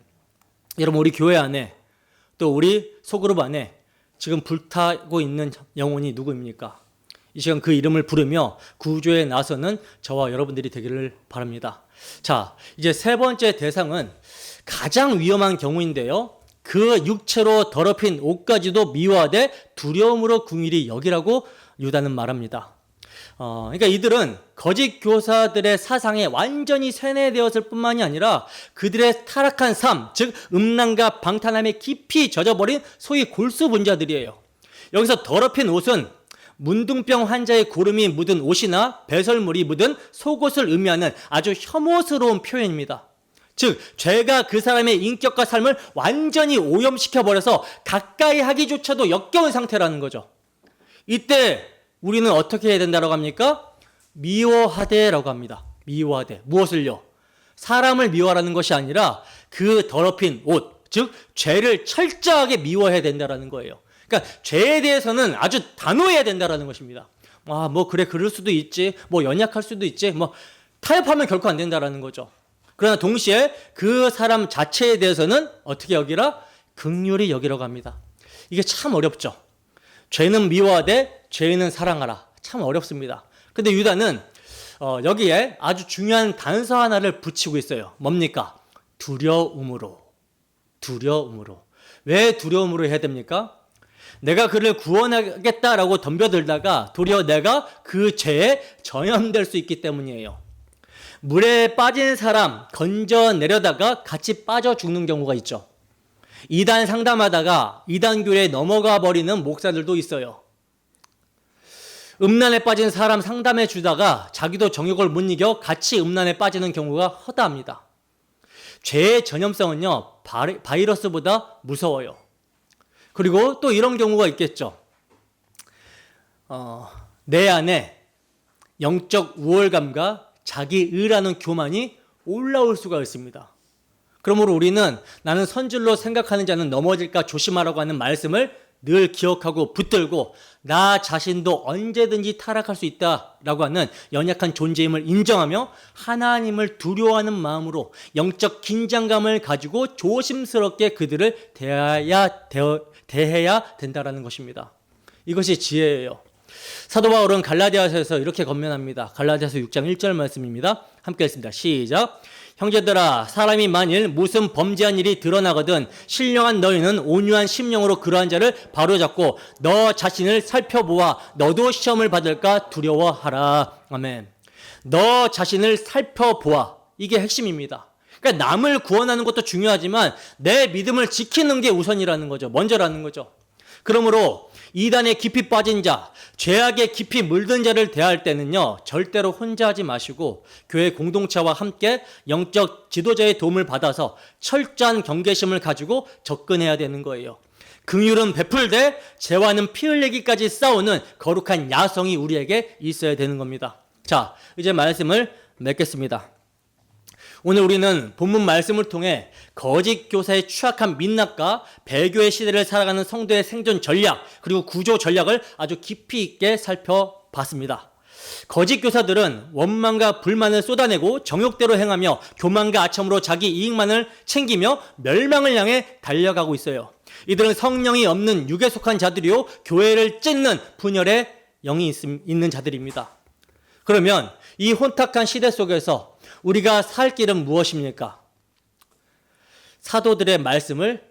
여러분, 우리 교회 안에 또 우리 소그룹 안에 지금 불타고 있는 영혼이 누구입니까? 이 시간 그 이름을 부르며 구조에 나서는 저와 여러분들이 되기를 바랍니다. 자, 이제 세 번째 대상은 가장 위험한 경우인데요, 그 육체로 더럽힌 옷까지도 미워하되 두려움으로 긍휼히 여기라고 유다는 말합니다. 그러니까 이들은 거짓 교사들의 사상에 완전히 세뇌되었을 뿐만이 아니라 그들의 타락한 삶, 즉 음란과 방탕함에 깊이 젖어버린 소위 골수분자들이에요. 여기서 더럽힌 옷은 문둥병 환자의 고름이 묻은 옷이나 배설물이 묻은 속옷을 의미하는 아주 혐오스러운 표현입니다. 즉 죄가 그 사람의 인격과 삶을 완전히 오염시켜버려서 가까이 하기조차도 역겨운 상태라는 거죠. 이때 우리는 어떻게 해야 된다고 합니까? 미워하되라고 합니다. 미워하되. 무엇을요? 사람을 미워하라는 것이 아니라 그 더럽힌 옷, 즉 죄를 철저하게 미워해야 된다는 거예요. 그러니까 죄에 대해서는 아주 단호해야 된다는 것입니다. 뭐 그래, 그럴 수도 있지, 뭐 연약할 수도 있지, 뭐 타협하면 결코 안 된다는 거죠. 그러나 동시에 그 사람 자체에 대해서는 어떻게 여기라? 긍휼히 여기라고 합니다. 이게 참 어렵죠. 죄는 미워하되 죄인은 사랑하라. 참 어렵습니다. 근데 유다는 여기에 아주 중요한 단서 하나를 붙이고 있어요. 뭡니까? 두려움으로. 두려움으로. 왜 두려움으로 해야 됩니까? 내가 그를 구원하겠다라고 덤벼들다가 도리어 내가 그 죄에 전염될 수 있기 때문이에요. 물에 빠진 사람 건져내려다가 같이 빠져 죽는 경우가 있죠. 이단 상담하다가 이단교에 넘어가 버리는 목사들도 있어요. 음란에 빠진 사람 상담해 주다가 자기도 정욕을 못 이겨 같이 음란에 빠지는 경우가 허다합니다. 죄의 전염성은요, 바이러스보다 무서워요. 그리고 또 이런 경우가 있겠죠. 내 안에 영적 우월감과 자기 의라는 교만이 올라올 수가 있습니다. 그러므로 우리는 나는 선줄로 생각하는 자는 넘어질까 조심하라고 하는 말씀을 늘 기억하고 붙들고 나 자신도 언제든지 타락할 수 있다라고 하는 연약한 존재임을 인정하며 하나님을 두려워하는 마음으로 영적 긴장감을 가지고 조심스럽게 그들을 대해야 된다라는 것입니다. 이것이 지혜예요. 사도 바울은 갈라디아서에서 이렇게 권면합니다. 갈라디아서 6장 1절 말씀입니다. 함께 읽습니다. 시작. 형제들아, 사람이 만일 무슨 범죄한 일이 드러나거든 신령한 너희는 온유한 심령으로 그러한 자를 바로잡고 너 자신을 살펴보아 너도 시험을 받을까 두려워하라. 아멘. 너 자신을 살펴보아. 이게 핵심입니다. 그러니까 남을 구원하는 것도 중요하지만 내 믿음을 지키는 게 우선이라는 거죠. 먼저라는 거죠. 그러므로 이단에 깊이 빠진 자, 죄악에 깊이 물든 자를 대할 때는요, 절대로 혼자 하지 마시고 교회 공동체와 함께 영적 지도자의 도움을 받아서 철저한 경계심을 가지고 접근해야 되는 거예요. 긍휼은 베풀되 죄와는 피 흘리기까지 싸우는 거룩한 야성이 우리에게 있어야 되는 겁니다. 자, 이제 말씀을 맺겠습니다. 오늘 우리는 본문 말씀을 통해 거짓 교사의 추악한 민낯과 배교의 시대를 살아가는 성도의 생존 전략 그리고 구조 전략을 아주 깊이 있게 살펴봤습니다. 거짓 교사들은 원망과 불만을 쏟아내고 정욕대로 행하며 교만과 아첨으로 자기 이익만을 챙기며 멸망을 향해 달려가고 있어요. 이들은 성령이 없는 육에 속한 자들이요 교회를 찢는 분열의 영이 있는 자들입니다. 그러면 이 혼탁한 시대 속에서 우리가 살 길은 무엇입니까? 사도들의 말씀을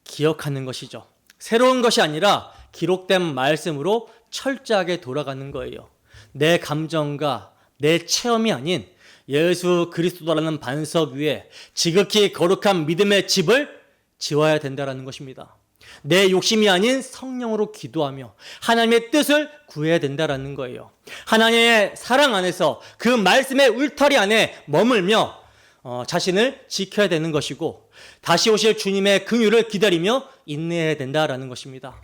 기억하는 것이죠. 새로운 것이 아니라 기록된 말씀으로 철저하게 돌아가는 거예요. 내 감정과 내 체험이 아닌 예수 그리스도라는 반석 위에 지극히 거룩한 믿음의 집을 지어야 된다는 것입니다. 내 욕심이 아닌 성령으로 기도하며 하나님의 뜻을 구해야 된다는 거예요. 하나님의 사랑 안에서 그 말씀의 울타리 안에 머물며 자신을 지켜야 되는 것이고 다시 오실 주님의 긍휼을 기다리며 인내해야 된다는 것입니다.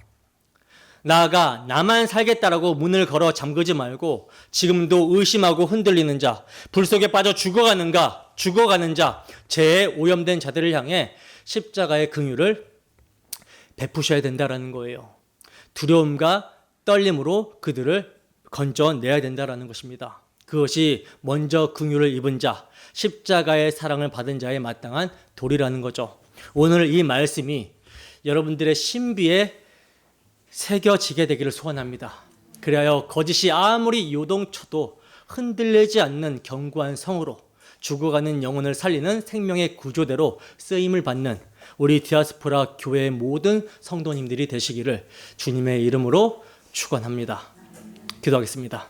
나아가 나만 살겠다라고 문을 걸어 잠그지 말고 지금도 의심하고 흔들리는 자, 불 속에 빠져 죽어가는 자, 죄에 오염된 자들을 향해 십자가의 긍휼을 베푸셔야 된다는 거예요. 두려움과 떨림으로 그들을 건져내야 된다는 것입니다. 그것이 먼저 긍휼을 입은 자, 십자가의 사랑을 받은 자에 마땅한 도리라는 거죠. 오늘 이 말씀이 여러분들의 신비에 새겨지게 되기를 소원합니다. 그리하여 거짓이 아무리 요동쳐도 흔들리지 않는 견고한 성으로 죽어가는 영혼을 살리는 생명의 구조대로 쓰임을 받는 우리 디아스포라 교회의 모든 성도님들이 되시기를 주님의 이름으로 축원합니다. 기도하겠습니다.